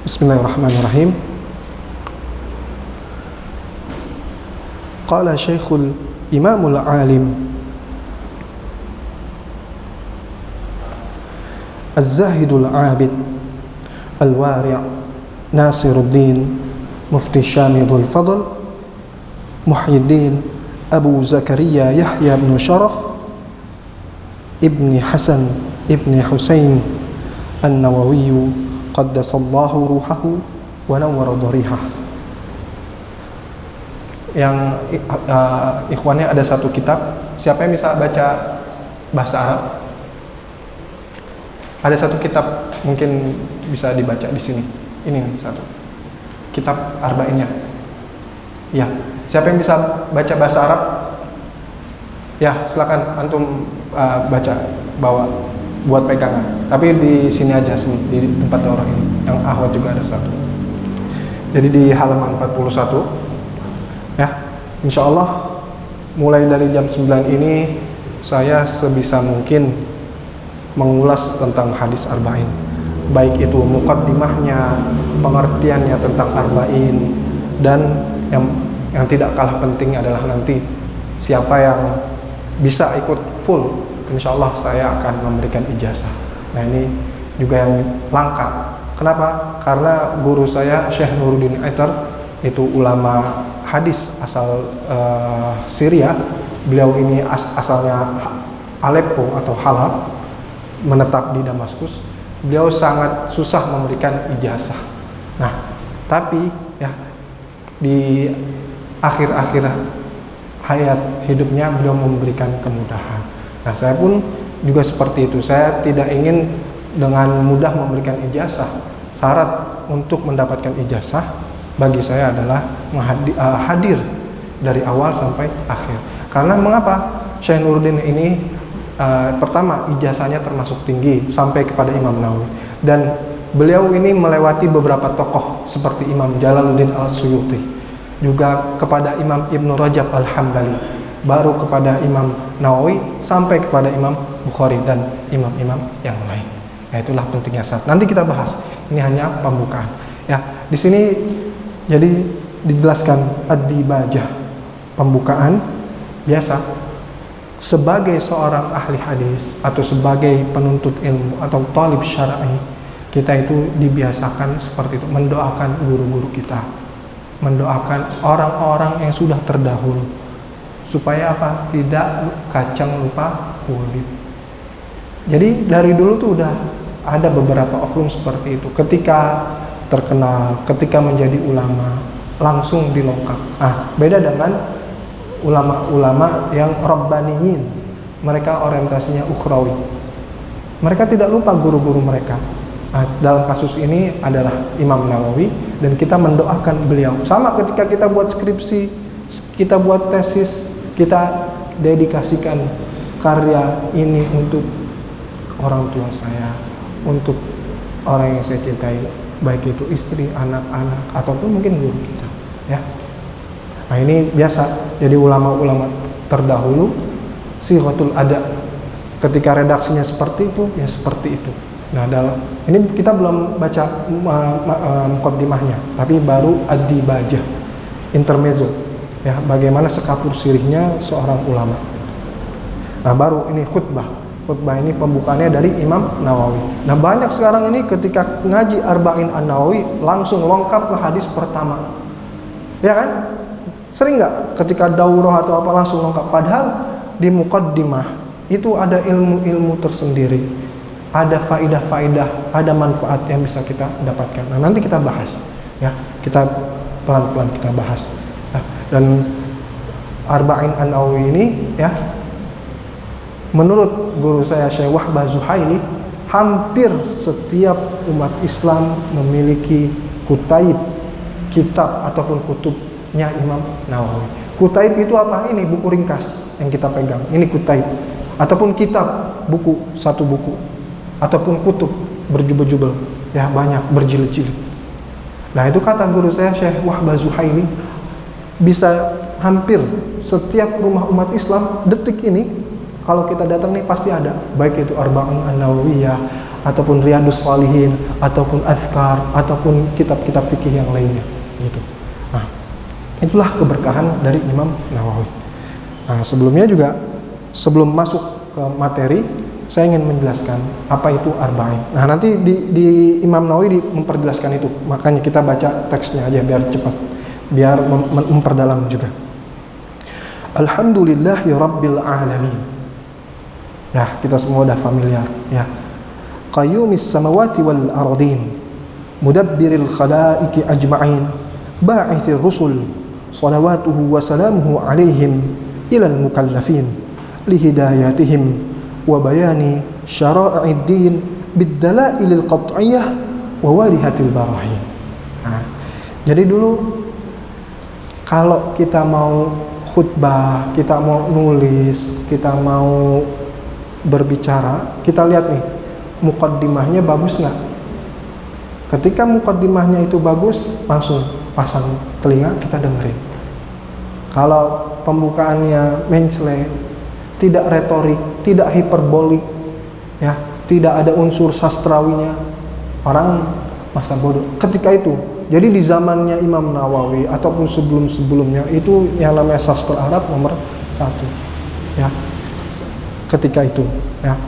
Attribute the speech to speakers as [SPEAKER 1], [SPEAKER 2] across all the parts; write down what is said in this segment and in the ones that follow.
[SPEAKER 1] Bismillahirrahmanirrahim. Qala Syekhul Imamul Alim Az-Zahidul Abid Al-Wari' Nasiruddin Mufti Syamidul Fadl Muhyiddin Abu Zakaria Yahya bin Sharaf Ibni Hasan Ibni Husain An-Nawawi Qaddasallahu ruhahu wa nawwara dharihah. Yang ikhwannya ada satu kitab. Siapa yang bisa baca bahasa Arab? Ada satu kitab mungkin bisa dibaca di sini. Ini nih satu. Kitab Arba'innya. Ya, siapa yang bisa baca bahasa Arab? Ya, silakan antum baca, bawa buat pegangan. Tapi di sini aja, di tempat orang ini. Yang ahwat juga ada satu. Jadi di halaman 41. Ya, insya Allah mulai dari jam 9 ini saya sebisa mungkin mengulas tentang hadis arba'in. Baik itu muqaddimahnya, pengertiannya tentang arba'in, dan yang tidak kalah penting adalah nanti siapa yang bisa ikut full, insya Allah saya akan memberikan ijazah. Nah ini juga yang langka. Kenapa? Karena guru saya Syekh Nuruddin Aitar itu ulama hadis asal Syria. Beliau ini asalnya Aleppo atau Halab, menetap di Damaskus. Beliau sangat susah memberikan ijazah. Nah, tapi ya di akhir-akhir hayat hidupnya beliau memberikan kemudahan. Nah, saya pun juga seperti itu. Saya tidak ingin dengan mudah memberikan ijazah. Syarat untuk mendapatkan ijazah bagi saya adalah hadir dari awal sampai akhir. Karena mengapa? Syekh Nuruddin ini pertama ijazahnya termasuk tinggi sampai kepada Imam Nawawi, dan beliau ini melewati beberapa tokoh seperti Imam Jalaluddin Al-Suyuti, juga kepada Imam Ibnu Rajab Al-Hambali, baru kepada Imam Nawawi, sampai kepada Imam Bukhari dan imam-imam yang lain. Nah, itulah pentingnya syarat. Nanti kita bahas. Ini hanya pembukaan. Ya, di sini jadi dijelaskan ad-dibajah, pembukaan biasa. Sebagai seorang ahli hadis atau sebagai penuntut ilmu atau talib syar'i, kita itu dibiasakan seperti itu, mendoakan guru-guru kita, mendoakan orang-orang yang sudah terdahulu, supaya apa? Tidak kacang lupa kulit. Jadi dari dulu tuh udah ada beberapa oknum seperti itu. Ketika terkenal, ketika menjadi ulama, langsung dilongkap. Beda dengan ulama-ulama yang rabbaniyin. Mereka orientasinya ukhrawi. Mereka tidak lupa guru-guru mereka. Dalam kasus ini adalah Imam Nawawi, dan kita mendoakan beliau. Sama ketika kita buat skripsi, kita buat tesis, kita dedikasikan karya ini untuk orang tua saya, untuk orang yang saya cintai, baik itu istri, anak-anak, ataupun mungkin guru kita, ya. Nah, ini biasa. Jadi ulama-ulama terdahulu sighatul ada, ketika redaksinya seperti itu, ya seperti itu. Nah, dalam ini kita belum baca muqaddimahnya, tapi baru ad-dibajah, intermezzo, ya, bagaimana sekapur sirihnya seorang ulama. Nah, baru ini khutbah. Khutbah ini pembukaannya dari Imam Nawawi. Nah, banyak sekarang ini ketika ngaji Arba'in An-Nawawi langsung lengkap ke hadis pertama. Ya kan? Sering nggak ketika daurah atau apa langsung lengkap? Padahal di muqaddimah itu ada ilmu-ilmu tersendiri, ada faidah-faidah, ada manfaat yang bisa kita dapatkan. Nah, nanti kita bahas, ya, kita pelan-pelan kita bahas. Nah, dan Arba'in An-Nawawi ini, ya, menurut guru saya Syekh Wahbah Zuhaili, hampir setiap umat Islam memiliki kutaib, kitab ataupun kutubnya Imam Nawawi. Kutaib itu apa? Ini buku ringkas yang kita pegang. Ini kutaib. Ataupun kitab, buku, satu buku. Ataupun kutub, berjubel-jubel. Ya, banyak, berjilid-jilid. Nah, itu kata guru saya Syekh Wahbah Zuhaili, bisa hampir setiap rumah umat Islam detik ini, kalau kita datang nih pasti ada, baik itu Arba'un An-Nawawiyah ataupun Riyadus Shalihin, ataupun Azkar, ataupun kitab-kitab fikih yang lainnya gitu. Nah, itulah keberkahan dari Imam Nawawi. Nah, sebelumnya juga, sebelum masuk ke materi, saya ingin menjelaskan apa itu arba'in. Nah, nanti di Imam Nawawi memperjelaskan itu. Makanya kita baca teksnya aja biar cepat, biar memperdalam juga. Alhamdulillahi Rabbil Alamin. Ya, kita semua udah familiar ya. Qayyumis samawati wal ardin, mudabbiril khalaiqi ajma'in, ba'ithir rusul, salawatuhu wa salamuhu alaihim ilal mukallafin, lihidayatihim wa bayani syara'id din biddalailil qat'iyah wa warihatil barahin. Nah, jadi dulu kalau kita mau khutbah, kita mau nulis, kita mau berbicara, kita lihat nih muqaddimahnya bagus nggak? Ketika muqaddimahnya itu bagus, langsung pasang telinga, kita dengerin. Kalau pembukaannya mencela, tidak retorik, tidak hiperbolik, ya, tidak ada unsur sastrawinya, orang masa bodoh. Ketika itu, jadi di zamannya Imam Nawawi ataupun sebelum-sebelumnya itu yang namanya sastra Arab nomor 1, ya. Ketika itu, ya.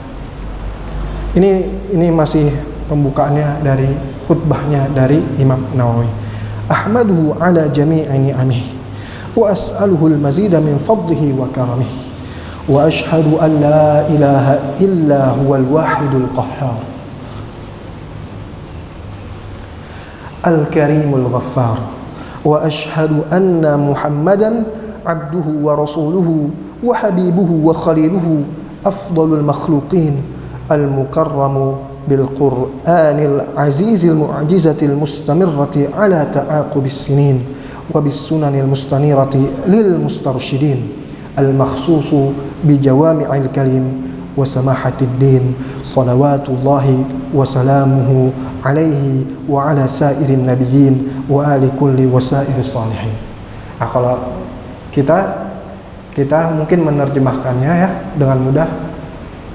[SPEAKER 1] Ini masih pembukaannya dari khutbahnya dari Imam Nawawi. Ahmaduhu ala jami'i ni'amihi wa as'aluhu al-mazida min fadlihi wa karamihi wa ashhadu an la ilaha illa huwal wahidul qahhar al-karimul ghaffar wa ashhadu anna Muhammadan abduhu wa rasuluhu wa habibuhu wa khaliluhu afdalul makhluqin al-mukarramu bil Qur'anil azizil mu'jizatil mustamirrati ala ta'aqubis sinin wa bis sunanil mustanirati lil mustarsyidin al-makhsusu bi jawami'il kalim wa samahatid din salawatullahi wa salamuhu alaihi wa ala sairin nabiyyin wa ali kulli wa sairis salihin. Nah, kalau kita mungkin menerjemahkannya ya dengan mudah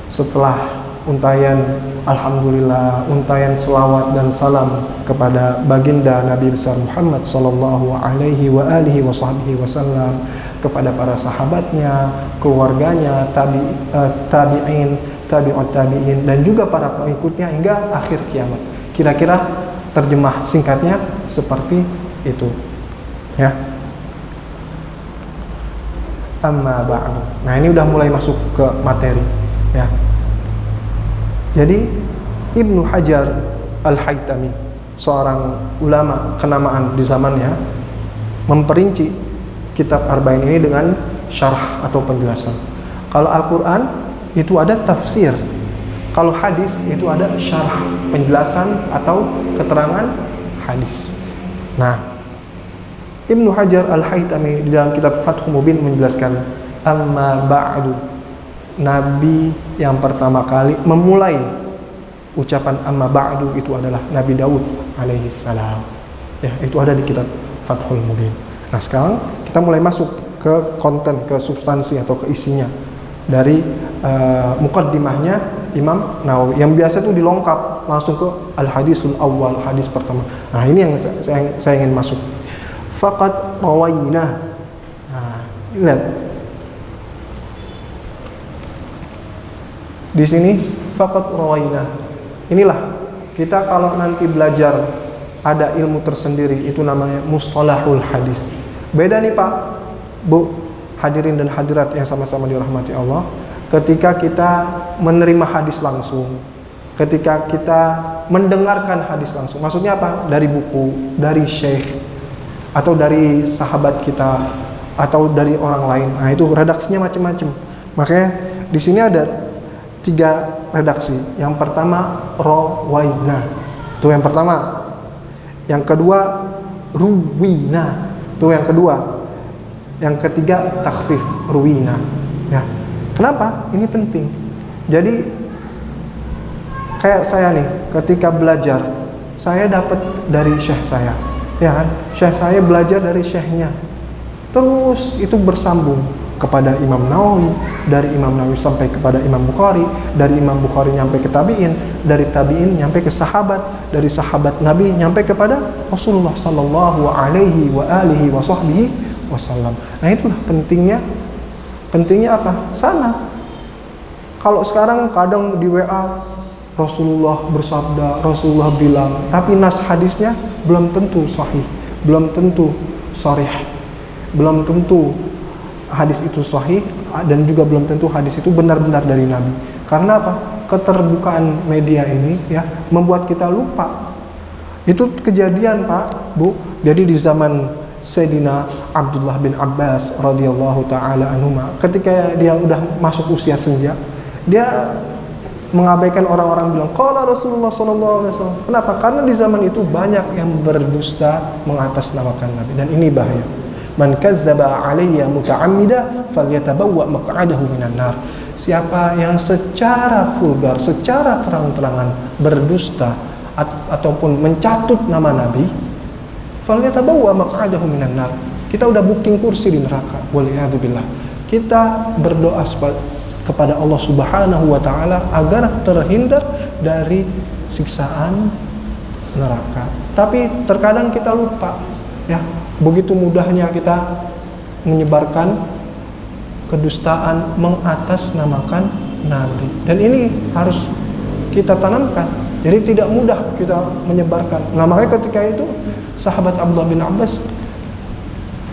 [SPEAKER 1] setelah untayan alhamdulillah, untayan selawat dan salam kepada baginda Nabi besar Muhammad sallallahu alaihi wa alihi wasallam, kepada para sahabatnya, keluarganya, tabi'in, tabi'ut tabi'in, dan juga para pengikutnya hingga akhir kiamat. Kira-kira terjemah singkatnya seperti itu, ya. Amma ba'du. Nah, ini udah mulai masuk ke materi, ya. Jadi Ibnu Hajar Al-Haytami, seorang ulama kenamaan di zamannya, memperinci kitab Arba'in ini dengan syarah atau penjelasan. Kalau Al-Quran itu ada tafsir, kalau hadis itu ada syarah, penjelasan atau keterangan hadis. Nah, Ibnu Hajar Al-Haytami di dalam kitab Fathul Mubin menjelaskan, amma ba'du, Nabi yang pertama kali memulai ucapan amma ba'du itu adalah Nabi Daud alaihi salam. Ya, itu ada di kitab Fathul Mubin. Nah, sekarang kita mulai masuk ke konten, ke substansi atau ke isinya dari muqaddimahnya Imam Nawawi yang biasa itu dilengkap langsung ke al-hadisul awal, hadis pertama. Nah, ini yang saya ingin masuk. Faqad rawaina. Nah, lihat. Di sini faqad rawaina. Inilah kita kalau nanti belajar ada ilmu tersendiri, itu namanya mustalahul hadis. Beda nih Pak, Bu, hadirin dan hadirat yang sama-sama dirahmati Allah. Ketika kita menerima hadis langsung, ketika kita mendengarkan hadis langsung, maksudnya apa? Dari buku, dari syekh, atau dari sahabat kita, atau dari orang lain. Nah, itu redaksinya macam-macam. Makanya di sini ada 3 redaksi. Yang pertama rawaina, itu yang pertama. Yang kedua ruwina, itu yang kedua. Yang ketiga takhfif, ruwina. Ya. Kenapa? Ini penting. Jadi kayak saya nih, ketika belajar, saya dapat dari syekh saya, ya kan? Syekh saya belajar dari syekhnya. Terus itu bersambung. kepada Imam Nawawi, dari Imam Nawawi sampai kepada Imam Bukhari, dari Imam Bukhari nyampe ke tabi'in, dari tabi'in nyampe ke sahabat, dari sahabat Nabi nyampe kepada Rasulullah sallallahu alaihi wa alihi wa sahbihi wasallam. Nah, itulah pentingnya apa? Sana. Kalau sekarang kadang di WA Rasulullah bersabda, Rasulullah bilang, tapi nas hadisnya belum tentu sahih, belum tentu sharih, belum tentu hadis itu sahih, dan juga belum tentu hadis itu benar-benar dari Nabi. Karena apa? Keterbukaan media ini ya membuat kita lupa. Itu kejadian, Pak, Bu. Jadi di zaman Sayyidina Abdullah bin Abbas radhiyallahu taala anhuma, ketika dia udah masuk usia senja, dia mengabaikan orang-orang bilang qala Rasulullah sallallahu alaihi wasallam. Kenapa? Karena di zaman itu banyak yang berdusta mengatasnamakan Nabi, dan ini bahaya. Man kadzdzaba alayya muta'ammida falyatabawwa maq'adahu minan nar. Siapa yang secara vulgar, secara terang-terangan berdusta ataupun mencatut nama Nabi, falyatabawwa maq'adahu minan nar. Kita udah booking kursi di neraka. Waliyadzubillah. Kita berdoa kepada Allah Subhanahu wa taala agar terhindar dari siksaan neraka. Tapi terkadang kita lupa, ya. Begitu mudahnya kita menyebarkan kedustaan, mengatasnamakan Nabi. Dan ini harus kita tanamkan. Jadi tidak mudah kita menyebarkan. Nah, makanya ketika itu sahabat Abdullah bin Abbas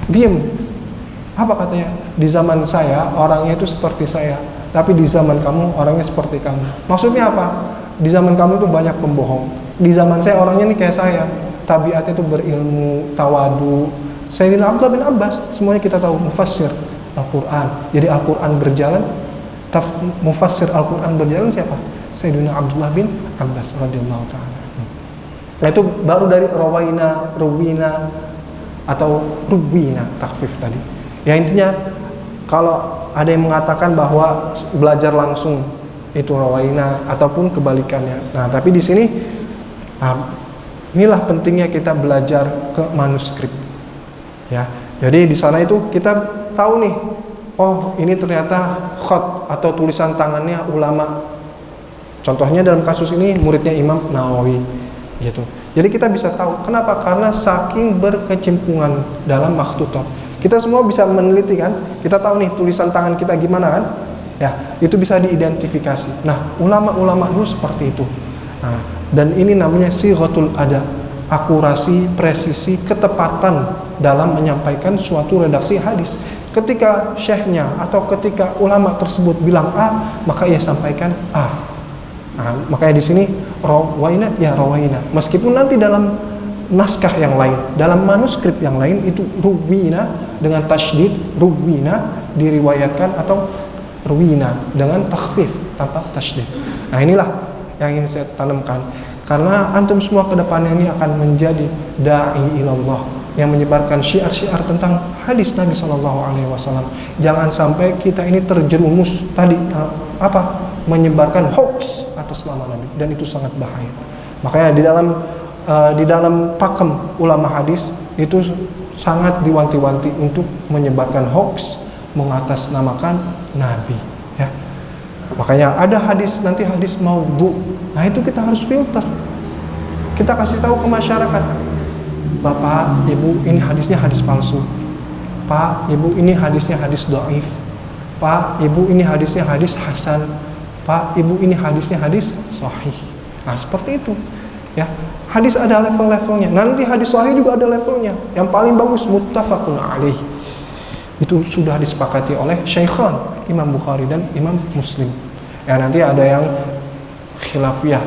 [SPEAKER 1] diam. Apa katanya? Di zaman saya orangnya itu seperti saya, tapi di zaman kamu orangnya seperti kamu. Maksudnya apa? Di zaman kamu itu banyak pembohong. Di zaman saya orangnya ini kayak saya. Tabiatnya itu berilmu, tawadu. Sayyidina Abdullah bin Abbas, semuanya kita tahu, mufassir Al-Quran. Jadi Al-Quran berjalan, mufassir Al-Quran berjalan siapa? Sayyidina Abdullah bin Abbas radhiyallahu ta'ala. Nah, itu baru dari ruwina atau ruwina, takfif tadi. Ya, intinya kalau ada yang mengatakan bahwa belajar langsung itu rawaina ataupun kebalikannya. Nah, tapi di sini inilah pentingnya kita belajar ke manuskrip. Ya. Jadi di sana itu kita tahu nih, oh ini ternyata khat atau tulisan tangannya ulama. Contohnya dalam kasus ini muridnya Imam Nawawi gitu. Jadi kita bisa tahu kenapa? Karena saking berkecimpungan dalam makhtutat. Kita semua bisa meneliti kan? Kita tahu nih tulisan tangan kita gimana kan? Ya, itu bisa diidentifikasi. Nah, ulama-ulama dulu seperti itu. Nah, dan ini namanya sighatul ada, akurasi, presisi, ketepatan dalam menyampaikan suatu redaksi hadis. Ketika syekhnya atau ketika ulama tersebut bilang A, maka ia sampaikan A. Nah, makanya di sini rawaina ya rawaina. Meskipun nanti dalam naskah yang lain, dalam manuskrip yang lain itu ruwina dengan tasydid, ruwina diriwayatkan atau ruwina dengan takhfif tanpa tasydid. Nah, inilah yang ingin saya tanamkan. Karena antum semua ke depannya ini akan menjadi da'i ilallah yang menyebarkan syiar-syiar tentang hadis Nabi sallallahu alaihi wasallam. Jangan sampai kita ini terjerumus tadi menyebarkan hoax atas nama Nabi, dan itu sangat bahaya. Makanya di dalam pakem ulama hadis itu sangat diwanti-wanti untuk menyebarkan hoax, mengatasnamakan Nabi, ya. Makanya ada hadis nanti hadis maudhu. Nah, itu kita harus filter. Kita kasih tahu ke masyarakat, Bapak, Ibu, ini hadisnya hadis palsu. Pak, Ibu, ini hadisnya hadis dhaif. Pak, Ibu, ini hadisnya hadis hasan. Pak, Ibu, ini hadisnya hadis sahih. Nah, seperti itu, ya. Hadis ada level-levelnya. Nanti hadis sahih juga ada levelnya. Yang paling bagus muttafaqun alaih. Itu sudah disepakati oleh Syaikhan, Imam Bukhari dan Imam Muslim. Ya, nanti ada yang khilafiyah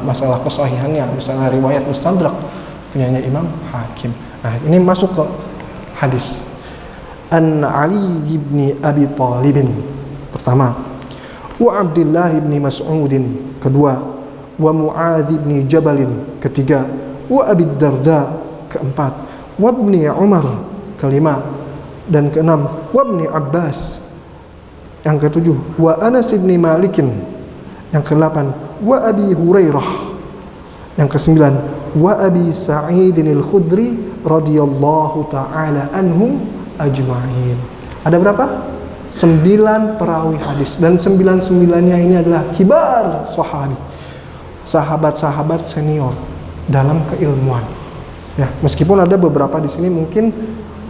[SPEAKER 1] masalah kesahihannya, misalnya riwayat mustadrak punyanya Imam Hakim. Nah, ini masuk ke hadis. An Ali bin Abi Thalib pertama, wa Abdullah bin Mas'ud kedua, wa Mu'adz bin Jabal ketiga, wa Abi Darda keempat, wa Ibnu Umar kelima, dan keenam wa Ibnu Abbas yang ketujuh, wa Anas bin Malik yang kedelapan, wa Abi Hurairah yang kesembilan, wa Abi Sa'id al-Khudri radhiyallahu ta'ala anhum ajma'in. Ada berapa? 9 perawi hadis, dan 9-9-nya ini adalah kibar sahabi, sahabat-sahabat senior dalam keilmuan. Ya, meskipun ada beberapa di sini mungkin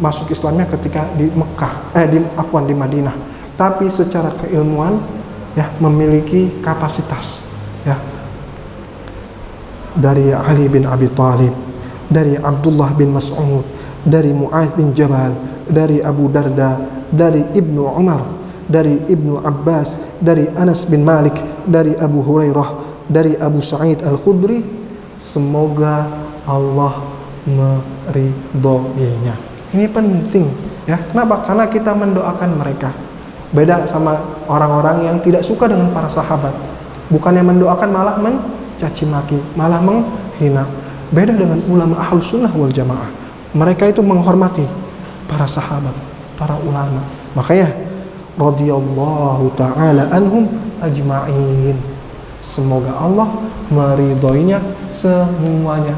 [SPEAKER 1] masuk Islamnya ketika di Mekah, di Madinah, tapi secara keilmuan ya memiliki kapasitas ya. Dari Ali bin Abi Thalib, dari Abdullah bin Mas'ud, dari Mu'adz bin Jabal, dari Abu Darda, dari Ibnu Umar, dari Ibnu Abbas, dari Anas bin Malik, dari Abu Hurairah, dari Abu Sa'id Al-Khudri. Semoga Allah meridhoinya. Ini penting ya. Kenapa? Karena kita mendoakan mereka. Beda sama orang-orang yang tidak suka dengan para sahabat. Bukannya mendoakan, malah mencaci maki, malah menghina. Beda dengan ulama Ahlus Sunnah wal Jamaah. Mereka itu menghormati para sahabat, para ulama. Makanya radhiyallahu ta'ala anhum ajma'in. Semoga Allah meridhoinya semuanya.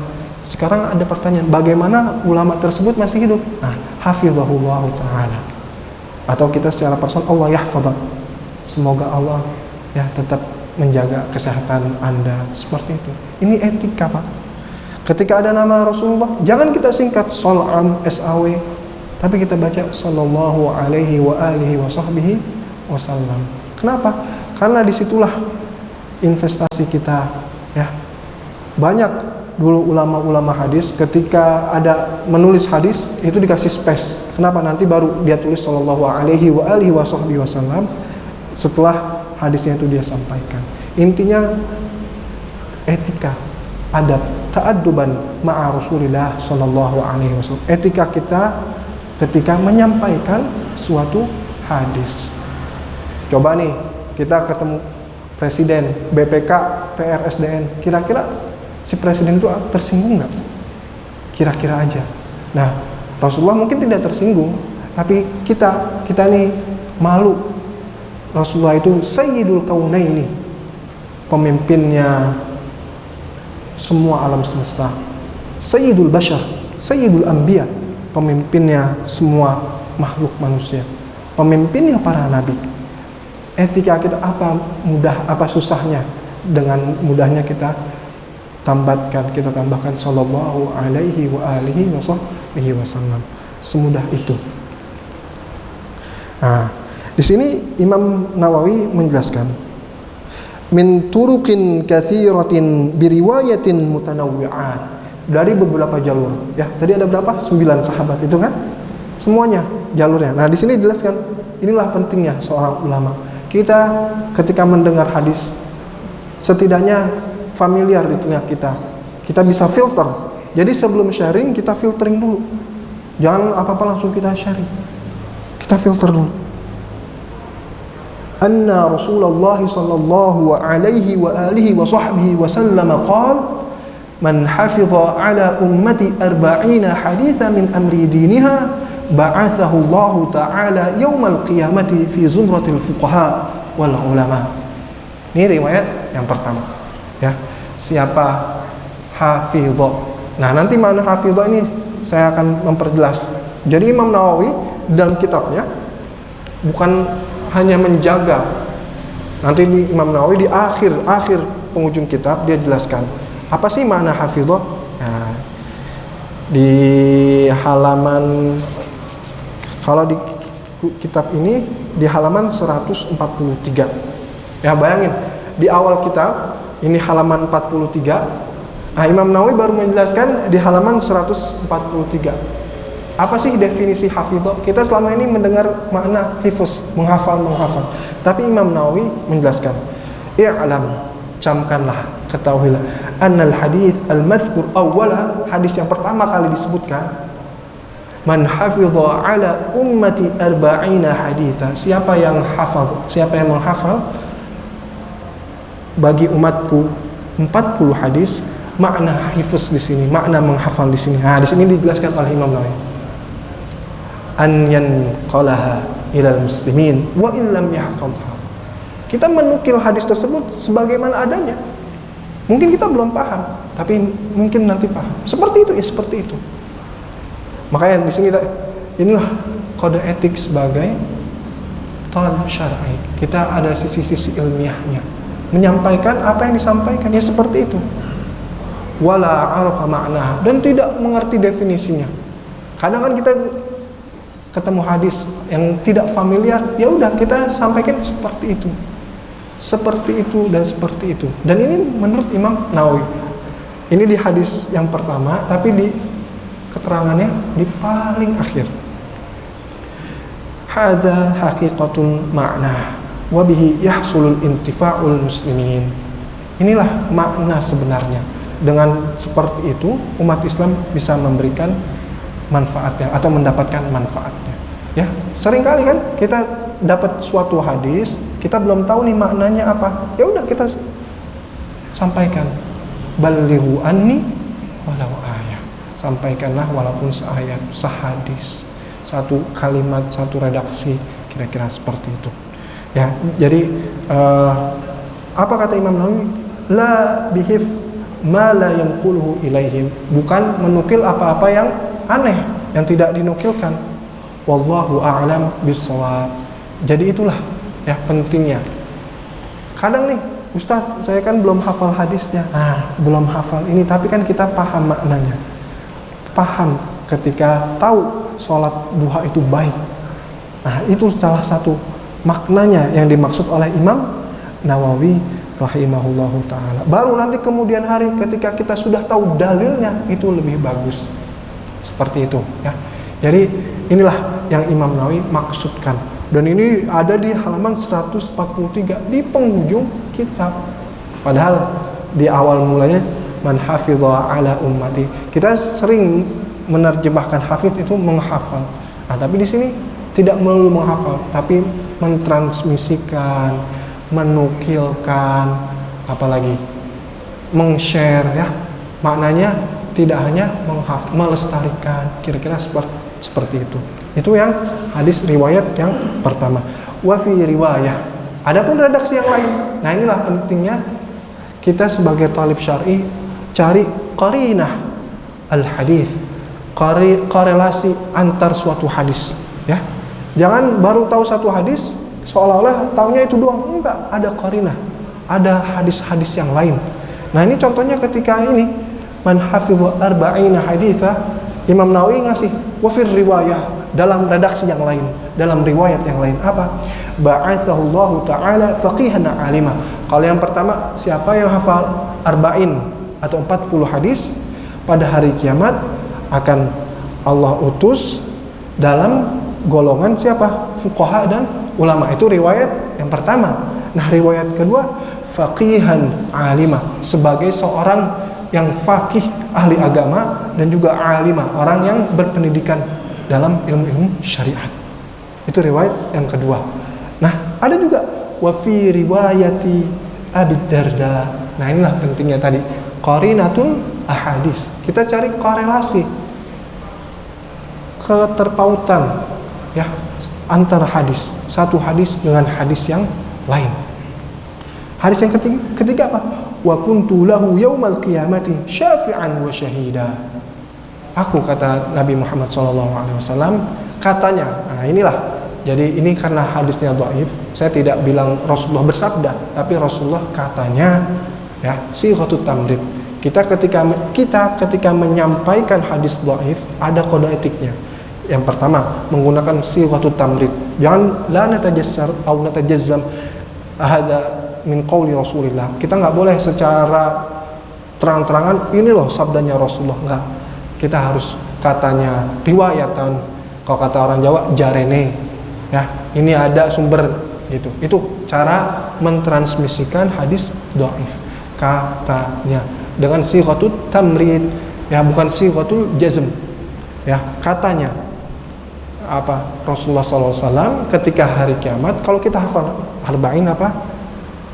[SPEAKER 1] Sekarang ada pertanyaan, bagaimana ulama tersebut masih hidup? Nah, hafizahullahu ta'ala. Atau kita secara personal, Allah yahfadhak. Semoga Allah ya tetap menjaga kesehatan Anda, seperti itu. Ini etika, Pak. Ketika ada nama Rasulullah, jangan kita singkat Sal'am, SAW, tapi kita baca sallallahu alaihi wa alihi wa sahbihi wasallam. Kenapa? Karena disitulah investasi kita ya. Banyak dulu ulama-ulama hadis ketika ada menulis hadis itu dikasih space. Kenapa? Nanti baru dia tulis sallallahu alaihi wa alihi wa sahbihi wasallam setelah hadisnya itu dia sampaikan. Intinya etika, adab, ta'adduban ma'a Rasulillah sallallahu alaihi wasallam. Etika kita ketika menyampaikan suatu hadis. Coba nih kita ketemu presiden, BPK, PRSDN, kira-kira si presiden itu tersinggung nggak? Kira-kira aja. Nah, Rasulullah mungkin tidak tersinggung, tapi kita nih malu. Rasulullah itu Sayyidul Kaunaini, pemimpinnya semua alam semesta. Sayyidul Bashar, Sayyidul Anbiya, pemimpinnya semua makhluk manusia, pemimpinnya para nabi. Etika kita apa mudah, apa susahnya? Dengan mudahnya kita tambahkan sallallahu alaihi wa alihi wasallam. Semudah itu. Nah, di sini Imam Nawawi menjelaskan min turuqin katsiratin biriwayatin mutanawwi'at, dari beberapa jalur. Ya, tadi ada berapa? 9 sahabat itu kan? Semuanya jalurnya. Nah, di sini dijelaskan inilah pentingnya seorang ulama. Kita ketika mendengar hadis setidaknya familiar di telinga kita. Kita bisa filter. Jadi sebelum sharing kita filtering dulu. Jangan apa-apa langsung kita sharing. Kita filter dulu. Anna Rasulullah sallallahu alaihi wa alihi wa sahbihi wa sallam qala man hafidha ala ummati 40 hadithan min amri diniha ba'athahu Allah ta'ala yaumal qiyamati fi zumratil fuqaha wal ulama. Ini riwayat yang pertama. Ya, siapa hafidhah. Nah, nanti mana hafidhah ini saya akan memperjelas. Jadi Imam Nawawi dalam kitabnya bukan hanya menjaga. Nanti di Imam Nawawi di akhir penghujung kitab dia jelaskan apa sih makna hafidhah. Nah, di halaman, kalau di kitab ini di halaman 143. Ya, bayangin di awal kitab ini halaman 43. Nah, Imam Nawawi baru menjelaskan di halaman 143. Apa sih definisi hafidhah? Kita selama ini mendengar makna hifz, menghafal. Tapi Imam Nawawi menjelaskan, i'lam, camkanlah, ketahuilah, annal hadits al-madhkur awwala, hadis yang pertama kali disebutkan, man hafidha ala ummati 40 haditha, siapa yang menghafal bagi umatku 40 hadis. Makna hifz di sini, makna menghafal di sini. Nah, di sini dijelaskan oleh Imam Nawawi. An yanqalaha ilal muslimin wa illam yahfazha. Kita menukil hadis tersebut sebagaimana adanya. Mungkin kita belum paham, tapi mungkin nanti paham. Seperti itu, ya seperti itu. Makanya di sini inilah kode etik sebagai talib syar'i, kita ada sisi-sisi ilmiahnya, menyampaikan apa yang disampaikan ya seperti itu. Wala arafa ma'naha, dan tidak mengerti definisinya. Kadang kan kita ketemu hadis yang tidak familiar, ya udah kita sampaikan seperti itu. Seperti itu dan seperti itu. Dan ini menurut Imam Nawawi. Ini di hadis yang pertama, tapi di keterangannya di paling akhir. Hadza haqiqatul ma'na wa bihi yahsulul intifa'ul muslimin. Inilah makna sebenarnya. Dengan seperti itu umat Islam bisa memberikan manfaatnya atau mendapatkan manfaatnya. Ya, seringkali kan kita dapat suatu hadis, kita belum tahu nih maknanya apa. Ya udah kita sampaikan. Balighu anni walau ayat. Sampaikanlah walaupun seayat, sehadis, satu kalimat, satu redaksi, kira-kira seperti itu. Ya, jadi apa kata Imam Nawawi? La bihif ma la yanquluhu ilaihim. Bukan menukil apa-apa yang aneh, yang tidak dinukilkan. Wallahu a'lam bissawab. Jadi itulah ya pentingnya. Kadang nih, Ustaz, saya kan belum hafal hadisnya. Belum hafal ini, tapi kan kita paham maknanya. Paham ketika tahu sholat duha itu baik. Nah, itu salah satu maknanya yang dimaksud oleh Imam Nawawi rahimahullahu ta'ala. Baru nanti kemudian hari ketika kita sudah tahu dalilnya, itu lebih bagus. Seperti itu ya. Jadi inilah yang Imam Nawawi maksudkan. Dan ini ada di halaman 143 di penghujung kitab. Padahal di awal mulanya man hafidha ala ummati. Kita sering menerjemahkan hafiz itu menghafal. Tapi di sini tidak melulu menghafal, tapi mentransmisikan, menukilkan, apalagi meng-share ya. Maknanya tidak hanya melestarikan, kira-kira seperti itu. Itu yang hadis riwayat yang pertama. Wa fi riwayah. Adapun redaksi yang lain. Nah, inilah pentingnya kita sebagai talib syar'i cari qarinah al-hadis. Korelasi antar suatu hadis, ya. Jangan baru tahu satu hadis seolah-olah taunya itu doang. Enggak, ada qarinah. Ada hadis-hadis yang lain. Nah, ini contohnya ketika ini man hafidha arba'ina haditha, Imam Nawawi ngasih wa fir riwayah, dalam redaksi yang lain, dalam riwayat yang lain apa? Ba'athahullahu ta'ala faqihan alima. Kalau yang pertama, siapa yang hafal arba'in atau 40 hadis, pada hari kiamat akan Allah utus dalam golongan siapa? Fuqaha dan ulama. Itu riwayat yang pertama. Nah, riwayat kedua, faqihan alima, sebagai seorang yang faqih, ahli agama, dan juga alima, orang yang berpendidikan dalam ilmu-ilmu syariat. Itu riwayat yang kedua. Nah, ada juga wa fi riwayati Abi Darda. Nah, inilah pentingnya tadi, qarinatul ahadis. Kita cari korelasi, keterpautan ya antara hadis, satu hadis dengan hadis yang lain. Hadis yang ketiga apa? Wa kuntu lahu yaumal qiyamati syafi'an wa syahida. Aku, kata Nabi Muhammad SAW, katanya. Nah, inilah. Jadi ini karena hadisnya dhaif, saya tidak bilang Rasulullah bersabda, tapi Rasulullah katanya, ya, sighatut tamrid. Kita ketika menyampaikan hadis dhaif, ada kode etiknya. Yang pertama, menggunakan sighatut tamrid. Jangan la natajassar atau natajazzam hada min qauli Rasulillah. Kita nggak boleh secara terang-terangan ini loh sabdanya Rasulullah, enggak. Kita harus katanya riwayatan, kalau kata orang Jawa jarene, ya, ini ada sumber gitu. Itu cara mentransmisikan hadis dhaif, katanya dengan sighatut tamrid, ya, bukan sighatul jazm, ya, katanya. Apa? Rasulullah SAW ketika hari kiamat, kalau kita hafal arba'in apa?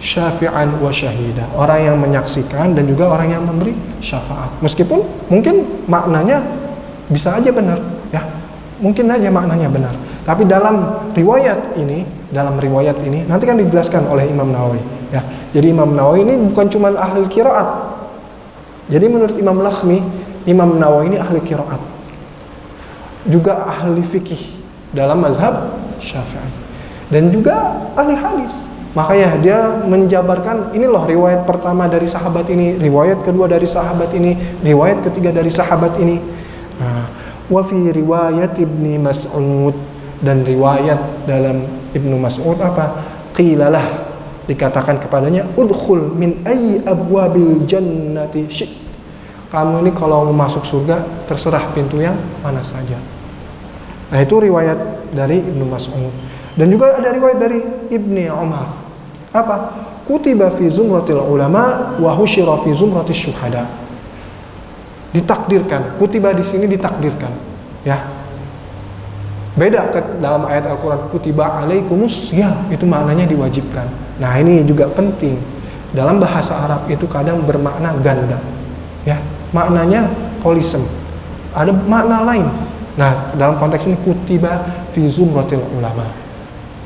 [SPEAKER 1] Syafi'an wa syahida, orang yang menyaksikan dan juga orang yang memberi syafaat. Meskipun mungkin maknanya bisa aja benar, ya, mungkin aja maknanya benar. Tapi dalam riwayat ini nanti kan dijelaskan oleh Imam Nawawi, ya. Jadi Imam Nawawi ini bukan cuma ahli qiraat. Jadi menurut Imam Lakhmi, Imam Nawawi ini ahli qiraat, juga ahli fikih dalam mazhab Syafi'i. dan juga ahli hadis. Makanya dia menjabarkan, ini loh riwayat pertama dari sahabat ini, riwayat kedua dari sahabat ini, riwayat ketiga dari sahabat ini. Nah, wa fi riwayat Ibnu Mas'ud, dan riwayat dalam Ibnu Mas'ud apa? Qilalah, dikatakan kepadanya, udkhul min ayyi abwabil jannati syi'. Kamu ini kalau mau masuk surga terserah pintu yang mana saja. Nah, itu riwayat dari Ibnu Mas'ud. Dan juga ada riwayat dari Ibni Umar. Apa? Kutiba fi zumratil ulama wa husyira fi zumratis syuhada. Ditakdirkan, kutiba di sini ditakdirkan, ya. Beda dalam ayat Al-Qur'an, kutiba alaikumus syiyam, itu maknanya diwajibkan. Nah, ini juga penting. Dalam bahasa Arab itu kadang bermakna ganda. Ya, maknanya polisem. Ada makna lain. Nah, dalam konteks ini kutiba fi zumratil ulama.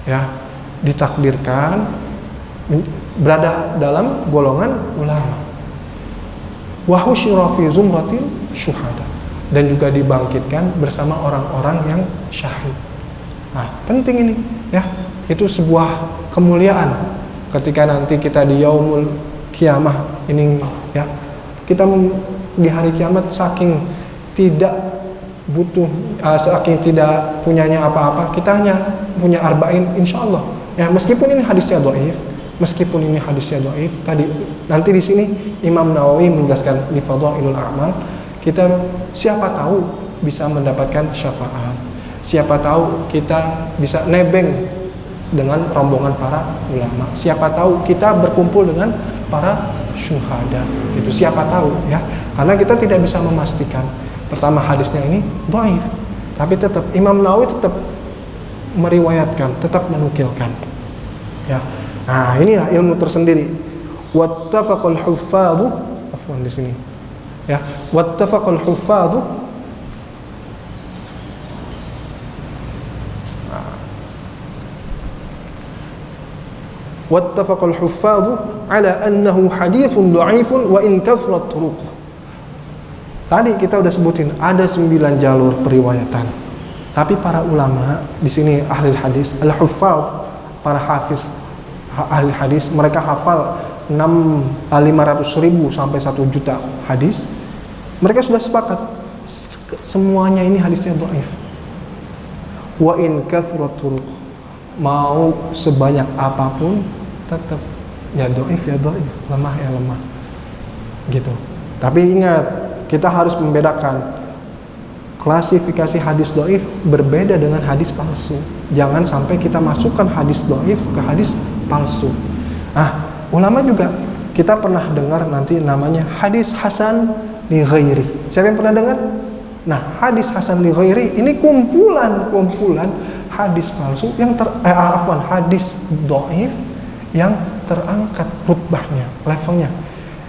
[SPEAKER 1] Ya, ditakdirkan berada dalam golongan ulama. Wa husyira fi zumratil syuhada, dan juga dibangkitkan bersama orang-orang yang syahid. Nah, penting ini, ya. Itu sebuah kemuliaan ketika nanti kita di yaumul kiamah ini, ya. Kita di hari kiamat saking tidak butuh, saking tidak punyanya apa-apa, kita hanya punya arba'in insyaallah. Ya, meskipun ini hadisnya dhaif, tadi nanti di sini Imam Nawawi menjelaskan di Fadhailul A'mal, kita siapa tahu bisa mendapatkan syafaat. Siapa tahu kita bisa nebeng dengan rombongan para ulama. Siapa tahu kita berkumpul dengan para syuhada. Itu siapa tahu, ya. Karena kita tidak bisa memastikan. Pertama, hadisnya ini dhaif, tapi tetap Imam Nawawi tetap meriwayatkan, tetap menukilkan. Ya. Nah, inilah ilmu tersendiri. Wattafaqal huffadhu, afwan di sini. Ya, wattafaqal huffadhu. Wattafaqal huffadhu ala annahu haditsun dha'ifun wa in kathrat turuq. Tadi kita udah sebutin ada 9 jalur periwayatan. Tapi para ulama di sini ahli hadis, al-huffadh, para hafiz ahli hadis, mereka hafal 500.000 sampai 1 juta hadis. Mereka sudah sepakat semuanya ini hadisnya dhaif. Wa in kathrat turuq, mau sebanyak apapun tetap ya dhaif, lemah ya lemah. Gitu. Tapi ingat, kita harus membedakan klasifikasi hadis dhaif berbeda dengan hadis palsu. Jangan sampai kita masukkan hadis dhaif ke hadis palsu. Ulama juga kita pernah dengar nanti namanya hadis hasan li ghairi. Siapa yang pernah dengar? Nah, hadis hasan li ghairi ini kumpulan hadis palsu yang hadis dhaif yang terangkat rutbahnya, levelnya.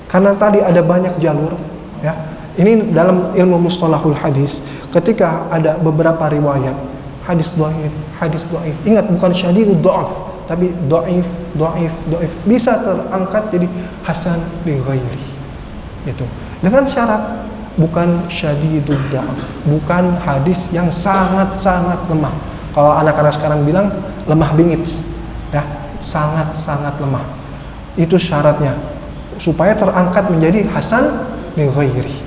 [SPEAKER 1] Karena tadi ada banyak jalur, ya. Ini dalam ilmu mustalahul hadis, ketika ada beberapa riwayat hadis dhaif. Ingat, bukan syadidud dha'af, tapi dhaif, bisa terangkat jadi hasan li ghairi. Itu. Dengan syarat bukan syadidud dha'af, bukan hadis yang sangat-sangat lemah. Kalau anak-anak sekarang bilang lemah bingit, ya, sangat-sangat lemah. Itu syaratnya supaya terangkat menjadi hasan li ghairi.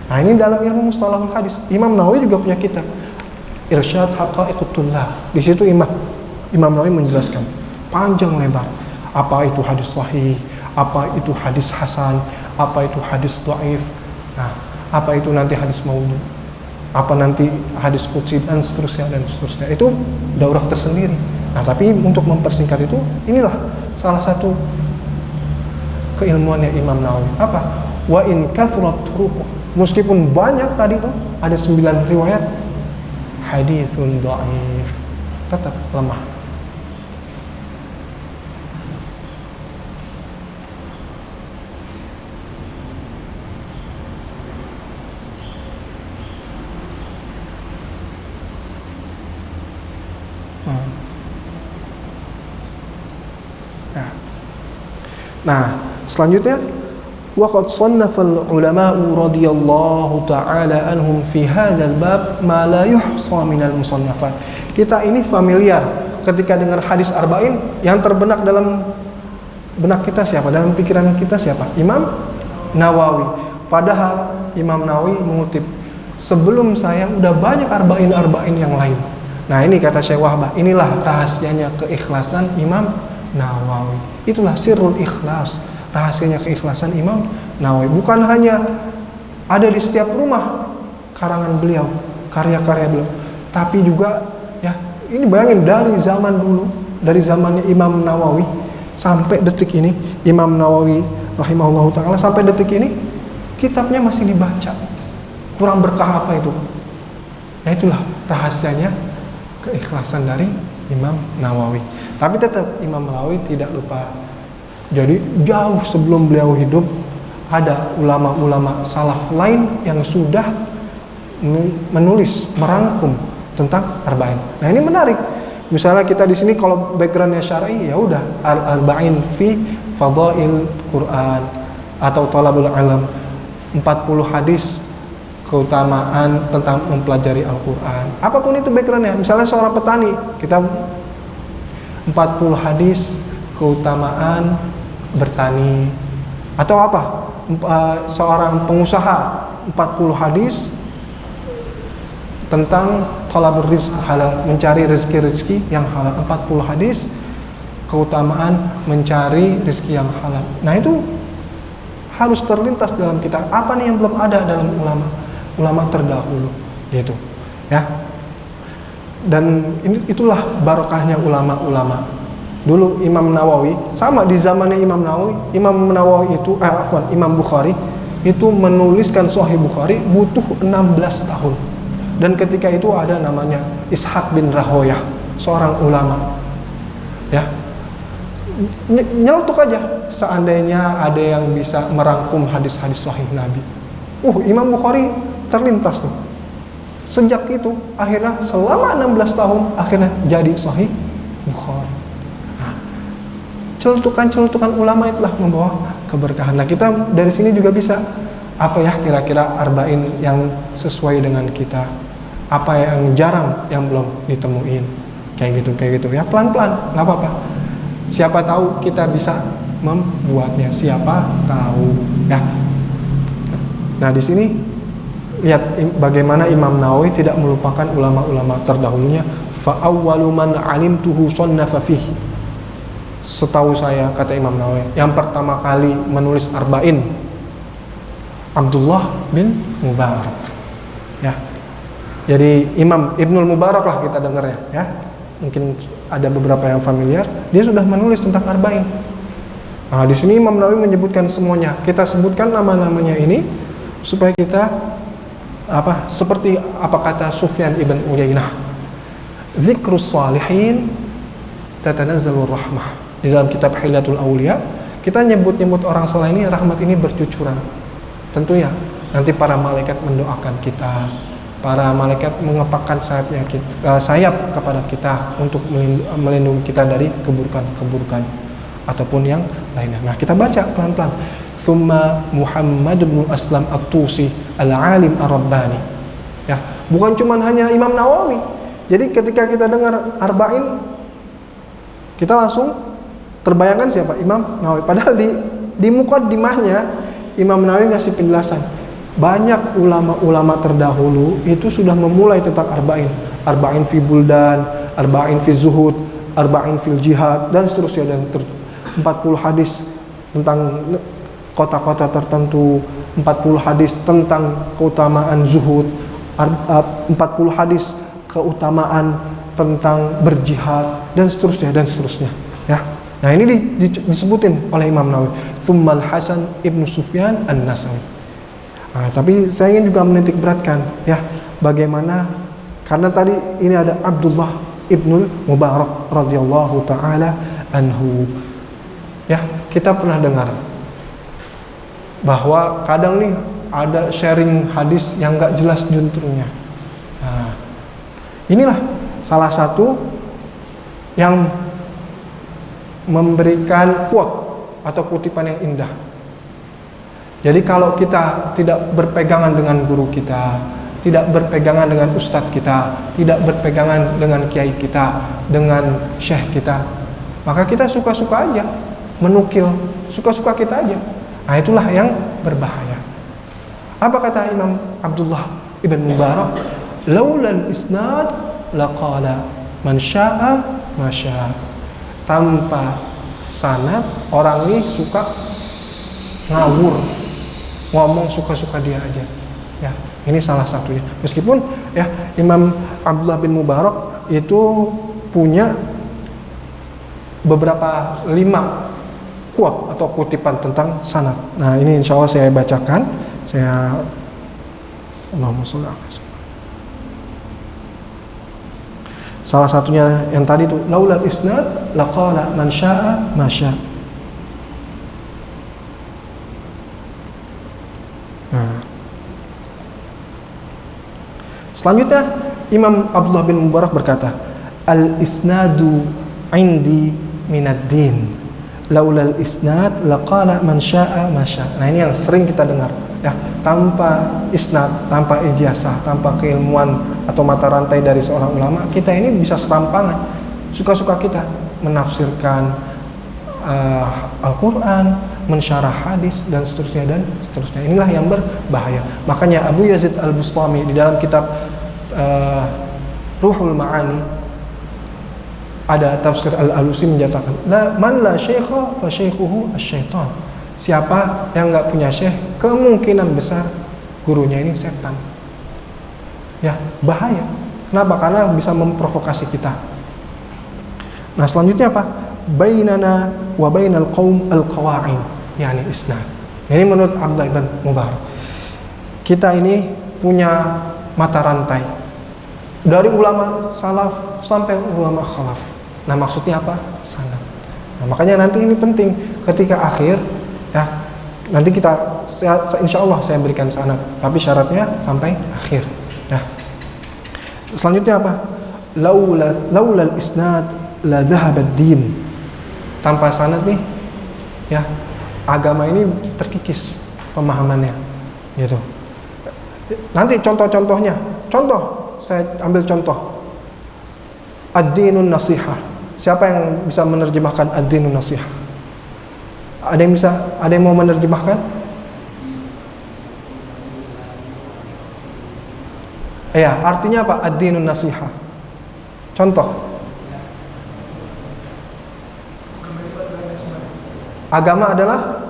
[SPEAKER 1] Nah, ini dalam ilmu mustalahul hadis. Imam Nawawi juga punya kitab Irsyad Haqa'iqut Tullab. Di situ Imam Nawawi menjelaskan panjang lebar apa itu hadis sahih, apa itu hadis hasan, apa itu hadis dhaif. Nah, apa itu nanti hadis maudhu, apa nanti hadis qudsi, dan seterusnya. Itu daurah tersendiri. Nah, tapi untuk mempersingkat itu, inilah salah satu keilmuannya Imam Nawawi. Apa? Wa in kathrat turuq, meskipun banyak tadi itu ada 9 riwayat, haditsun dhaif, tetap lemah. Nah, selanjutnya waqad sannafa al-ulama'u radhiyallahu ta'ala anhum fi hadzal bab ma la yuhsa minal musannafat. Kita ini familiar ketika dengar hadis arba'in, yang terbenak dalam benak kita siapa? Dalam pikiran kita siapa? Imam Nawawi. Padahal Imam Nawawi mengutip, sebelum saya udah banyak arba'in yang lain. Nah ini kata Syekh Wahbah, inilah rahasianya keikhlasan Imam Nawawi. Itulah sirrul ikhlas, rahasianya keikhlasan Imam Nawawi. Bukan hanya ada di setiap rumah karangan beliau, karya-karya beliau, tapi juga ya ini bayangin dari zaman dulu, dari zamannya Imam Nawawi sampai detik ini, Imam Nawawi rahimahullahu ta'ala sampai detik ini kitabnya masih dibaca. Kurang berkah apa itu? Ya itulah rahasianya keikhlasan dari Imam Nawawi. Tapi tetap Imam Nawawi tidak lupa. Jadi jauh sebelum beliau hidup ada ulama-ulama salaf lain yang sudah menulis, merangkum tentang arba'in. Nah ini menarik. Misalnya kita di sini kalau backgroundnya syar'i, ya udah arba'in fi fadail Quran atau talabul ilm, 40 hadis keutamaan tentang mempelajari Al-Quran. Apapun itu backgroundnya. Misalnya seorang petani, kita 40 hadis keutamaan bertani. Atau apa? Seorang pengusaha, 40 hadis tentang talabur rizq halal, mencari rezeki yang halal. 40 hadis keutamaan mencari rezeki yang halal. Nah itu harus terlintas dalam kita. Apa nih yang belum ada dalam ulama terdahulu, gitu ya. Dan itulah barokahnya ulama-ulama. Dulu Imam Nawawi, sama di zamannya Imam Nawawi itu Imam Bukhari itu menuliskan Sahih Bukhari butuh 16 tahun. Dan ketika itu ada namanya Ishaq bin Rahoyah, seorang ulama. Ya. Nyeletuk aja seandainya ada yang bisa merangkum hadis-hadis sahih Nabi. Imam Bukhari terlintas tuh. Sejak itu akhirnya selama 16 tahun akhirnya jadi Sahih Bukhari. Nah, celutukan ulama itulah membawa keberkahan. Nah, kita dari sini juga bisa apa ya kira-kira arba'in yang sesuai dengan kita. Apa yang jarang yang belum ditemuin. Kayak gitu ya, pelan-pelan, enggak apa-apa. Siapa tahu kita bisa membuatnya, siapa tahu ya. Nah, di sini lihat bagaimana Imam Nawawi tidak melupakan ulama-ulama terdahulunya. Fa awwalu man alimtuhu sannafa fihi. Setahu saya, kata Imam Nawawi, yang pertama kali menulis arba'in Abdullah bin Mubarak. Ya. Jadi Imam Ibnul Mubarak lah kita dengarnya, ya. Mungkin ada beberapa yang familiar, dia sudah menulis tentang arba'in. Nah, di sini Imam Nawawi menyebutkan semuanya. Kita sebutkan nama-namanya ini supaya kita seperti apa kata Sufyan ibn Uyainah, dzikrus salihin tatanazzalur rahmah. Di dalam kitab Hilyatul Auliya kita nyebut-nyebut orang saleh ini, rahmat ini bercucuran. Tentunya nanti para malaikat mendoakan kita, para malaikat mengepakkan sayap kepada kita untuk melindungi kita dari keburukan-keburukan ataupun yang lainnya. Nah, kita baca pelan-pelan. Thumma Muhammad bin Aslam At-Tusi Al-Alim Ar-Rabbani. Ya, bukan cuma hanya Imam Nawawi. Jadi ketika kita dengar arba'in, kita langsung terbayangkan siapa? Imam Nawawi. Padahal di muqaddimahnya Imam Nawawi ngasih penjelasan. Banyak ulama-ulama terdahulu itu sudah memulai tentang arba'in. Arba'in fi buldan, arba'in fi zuhud, arba'in fil jihad, dan seterusnya. Dan 40 hadis tentang kota-kota tertentu, 40 hadis tentang keutamaan zuhud, 40 hadis keutamaan tentang berjihad, dan seterusnya. Ya. Nah ini disebutin oleh Imam Nawawi. Thummal Hasan ibnu Sufyan an-Nasawi. Nah, tapi saya ingin juga menitik beratkan ya bagaimana, karena tadi ini ada Abdullah ibnul Mubarak radhiyallahu taala anhu. Ya, kita pernah dengar bahwa kadang nih ada sharing hadis yang gak jelas juntrungnya. Nah, inilah salah satu yang memberikan quote atau kutipan yang indah. Jadi kalau kita tidak berpegangan dengan guru kita, tidak berpegangan dengan ustadz kita, tidak berpegangan dengan kiai kita, dengan syekh kita, maka kita suka-suka aja menukil, suka-suka kita aja. Nah, itulah yang berbahaya. Apa kata Imam Abdullah ibn Mubarak? Laulal isnad laqala man syaa ma syaa. Tanpa sanad orang ini suka ngawur, ngomong suka-suka dia aja. Ya, ini salah satunya. Meskipun ya Imam Abdullah bin Mubarak itu punya beberapa 5 quote atau kutipan tentang sanad. Nah, ini insya Allah saya bacakan. Allahumma sholli ala sayyidina. Salah satunya yang tadi itu laulal isnad laqala man syaa ma syaa. Nah. Selanjutnya Imam Abdullah bin Mubarak berkata, al-isnadu indi minad din. Laulal isnad laqala man syaa ma syaa. Nah, ini yang sering kita dengar. Ya, tanpa isnad, tanpa ijazah, tanpa keilmuan atau mata rantai dari seorang ulama, kita ini bisa serampangan, suka-suka kita menafsirkan Al-Quran, mensyarah hadis dan seterusnya dan seterusnya. Inilah yang berbahaya. Makanya Abu Yazid Al-Bustami di dalam kitab Ruhul Ma'ani ada tafsir Al-Alusi menyatakan, man la syaikha fa syaikhuhu asy-syaitan. Siapa yang nggak punya syekh, kemungkinan besar gurunya ini setan. Ya, bahaya. Kenapa? Karena bisa memprovokasi kita. Nah, selanjutnya apa? Bainana wa bainal qaum al-qawa'in, yakni isnad. Ini menurut Abdullah bin Mubarak. Kita ini punya mata rantai dari ulama salaf sampai ulama khalaf. Nah, maksudnya apa? Sanad. Nah, makanya nanti ini penting ketika akhir. Ya, nanti insya Allah saya berikan sanad, tapi syaratnya sampai akhir. Ya. Selanjutnya apa? Laulal isnad la dhahaba ad-din. Tanpa sanad nih, ya, agama ini terkikis pemahamannya, gitu. Nanti contoh-contohnya. Contoh, saya ambil contoh. Ad-dinun nasihah. Siapa yang bisa menerjemahkan ad-dinun nasihah? Ada yang mau menerjemahkan? Ya, artinya apa? Ad-dinun nasihah. Contoh. Agama adalah?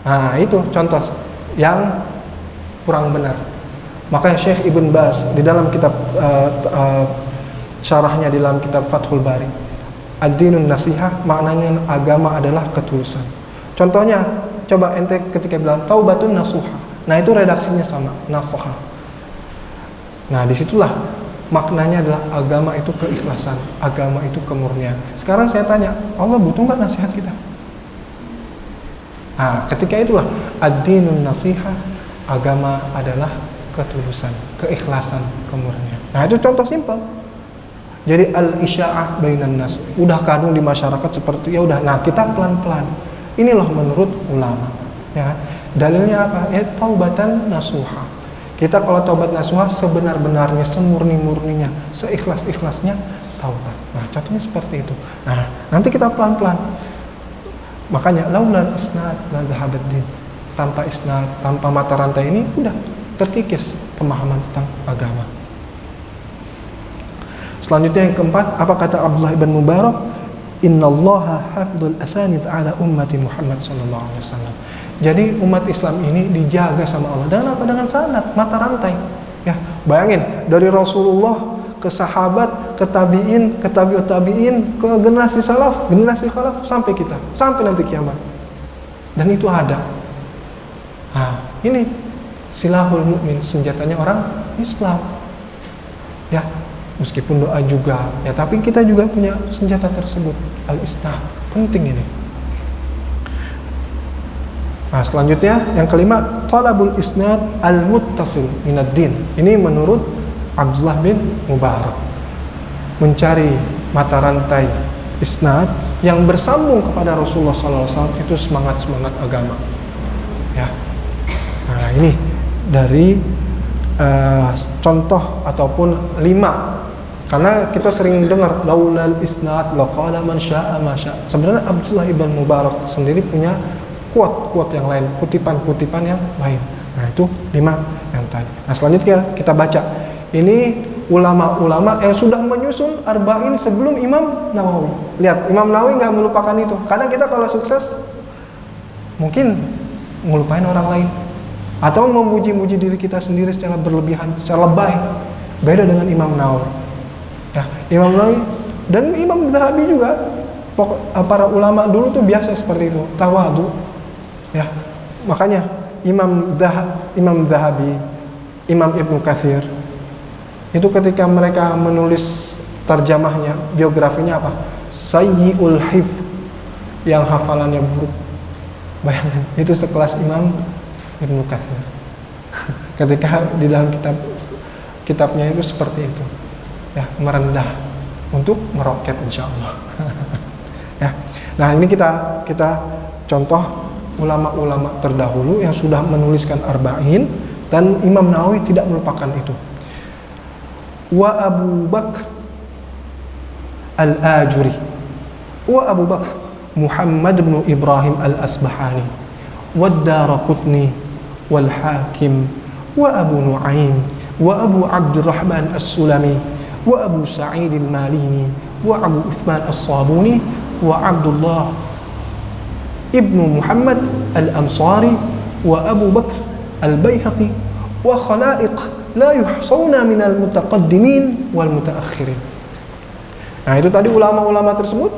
[SPEAKER 1] Nah, itu contoh yang kurang benar. Makanya Syekh Ibn Baz di dalam kitab syarahnya di dalam kitab Fathul Bari, ad-dinun nasihah maknanya agama adalah ketulusan. Contohnya, coba ente ketika bilang taubatun nasuha. Nah, itu redaksinya sama, nasuha. Nah, disitulah maknanya adalah agama itu keikhlasan, agama itu kemurnian. Sekarang saya tanya, Allah butuh nggak nasihat kita? Nah, ketika itulah ad-dinun nasihah, agama adalah ketulusan, keikhlasan, kemurnian. Nah, itu contoh simpel. Jadi al-isya'ah bainan nas, udah kadung di masyarakat seperti ya udah. Nah, kita pelan-pelan. Ini loh menurut ulama. Ya, dalilnya apa? Ya taubatan nasuha. Kita kalau taubat nasuha sebenar-benarnya, semurni-murninya, seikhlas-ikhlasnya taubat. Nah, contohnya seperti itu. Nah, nanti kita pelan-pelan. Makanya laulal isnad la dhahabad din. Tanpa isnad, tanpa mata rantai ini udah terkikis pemahaman tentang agama. Selanjutnya yang keempat, apa kata Abdullah bin Mubarak? Innallaha hafidhul asanid ala ummati Muhammad sallallahu alaihi wasallam. Jadi umat Islam ini dijaga sama Allah dengan apa? Dengan sanad, mata rantai. Ya, bayangin dari Rasulullah ke sahabat, ke tabi'in, ke tabi'ut tabi'in, ke generasi salaf, generasi khalaf sampai kita, sampai nanti kiamat. Dan itu ada. Nah, ini silahul mukmin, senjatanya orang Islam. Ya, meskipun doa juga, ya tapi kita juga punya senjata tersebut, al-isnad. Penting ini. Nah, selanjutnya yang kelima, talabul isnad al-muttasil minad din. Ini menurut Abdullah bin Mubarak. Mencari mata rantai isnad yang bersambung kepada Rasulullah SAW, itu semangat-semangat agama. Ya. Nah, ini dari contoh ataupun 5. Karena kita sering dengar laulal isnad laqala man syaa ma syaa. Sebenarnya Abdullah ibn Mubarak sendiri punya quote yang lain, kutipan-kutipan yang lain. Nah, itu 5 yang tadi. Nah, selanjutnya kita baca. Ini ulama-ulama yang sudah menyusun arba'in sebelum Imam Nawawi. Lihat, Imam Nawawi nggak melupakan itu. Karena kita kalau sukses mungkin ngelupain orang lain atau memuji-muji diri kita sendiri secara berlebihan, secara lebay. Beda dengan Imam Nawawi. Ya, Imam Nawawi dan Imam Zahabi juga, para ulama dulu tuh biasa seperti itu, tawadu. Ya, makanya Imam Zahabi, Imam Ibnu Katsir itu ketika mereka menulis terjemahnya, biografinya apa? Sayyi'ul hifz, yang hafalannya buruk. Bayangkan, itu sekelas Imam Ibnu Katsir. Ketika di dalam kitabnya itu seperti itu. Ya, merendah untuk meroket insyaallah. Ya. Nah, ini kita contoh ulama-ulama terdahulu yang sudah menuliskan arba'in, dan Imam Nawawi tidak melupakan itu. Wa Abu Bakr Al-Ajuri, wa Abu Bakr Muhammad bin Ibrahim Al-Asbahani, wa Ad-Daraqutni, wal Hakim, wa Abu Nu'aim, wa Abu Abdurrahman As-Sulami, wa Abu Sa'id Al-Malini, wa Abu Uthman As-Sabuni, wa Abdullah ibnu Muhammad Al-Ansari, wa Abu Bakr Al-Baihaqi, wa khalaiq la yuhsawna minal mutaqaddimin wal mutaakhirin. Nah, itu tadi ulama-ulama tersebut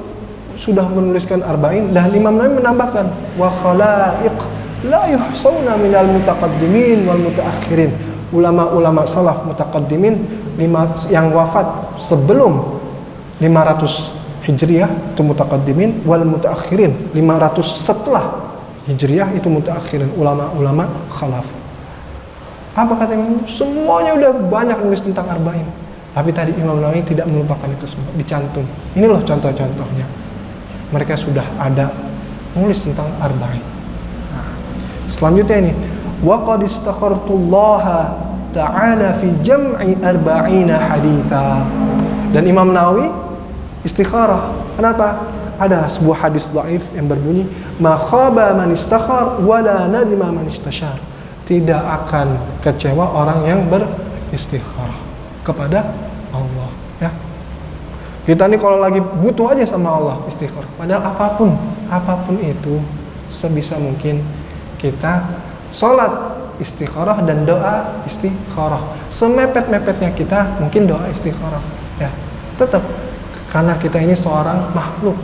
[SPEAKER 1] sudah menuliskan arba'in, dan Imam Nawawi menambahkan wa khalaiq la yuhsawna minal mutaqaddimin wal mutaakhirin. Ulama-ulama salaf mutaqaddimin yang wafat sebelum 500 Hijriah itu mutaqaddimin, wal mutaakhirin 500 setelah Hijriah itu mutaakhirin, ulama-ulama khalaf. Apa kata Imam? Semuanya udah banyak nulis tentang arba'in. Tapi tadi Imam Nawawi tidak melupakan itu semua, dicantum. Ini loh contoh-contohnya. Mereka sudah ada nulis tentang arba'in. Nah, selanjutnya ini, wa qad istakhartullaha ta'ala fi jam'i arba'ina haditha. Dan Imam Nawawi istikharah. Kenapa? Ada sebuah hadis dhaif yang berbunyi, ma khaba man istakhar wala nadima man istashar. Tidak akan kecewa orang yang beristikharah kepada Allah, ya. Kita nih kalau lagi butuh aja sama Allah istikharah. Padahal apapun itu, sebisa mungkin kita sholat istikharah dan doa istikharah. Semepet-mepetnya kita mungkin doa istikharah, ya. Tetap, karena kita ini seorang makhluk.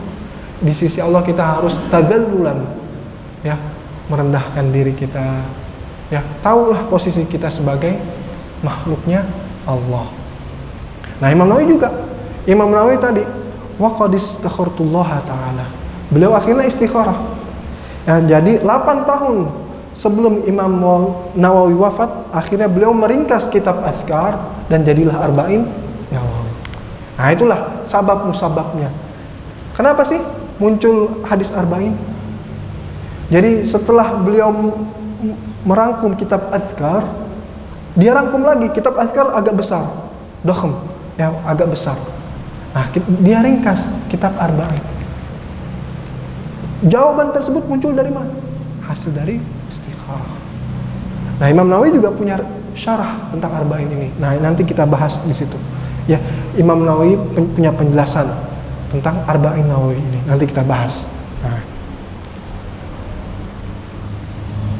[SPEAKER 1] Di sisi Allah kita harus tagallulan, ya, merendahkan diri kita, ya. Tahulah posisi kita sebagai makhluknya Allah. Nah, Imam Nawawi tadi wa qad istakhartullaha ta'ala. Beliau akhirnya istikharah. Ya, jadi 8 tahun sebelum Imam Nawawi wafat, akhirnya beliau meringkas kitab Azkar dan jadilah arba'in Nawawi. Nah, itulah sabab-musababnya. Kenapa sih muncul hadis arba'in? Jadi setelah beliau merangkum kitab Azkar, dia rangkum lagi kitab Azkar agak besar, dokhem, ya, agak besar. Nah, dia ringkas kitab arba'in. Jawaban tersebut muncul dari mana? Hasil dari istikharah. Nah, Imam Nawawi juga punya syarah tentang arba'in ini. Nah, nanti kita bahas di situ. Ya, Imam Nawawi punya penjelasan tentang arba'in Nawawi ini. Nanti kita bahas.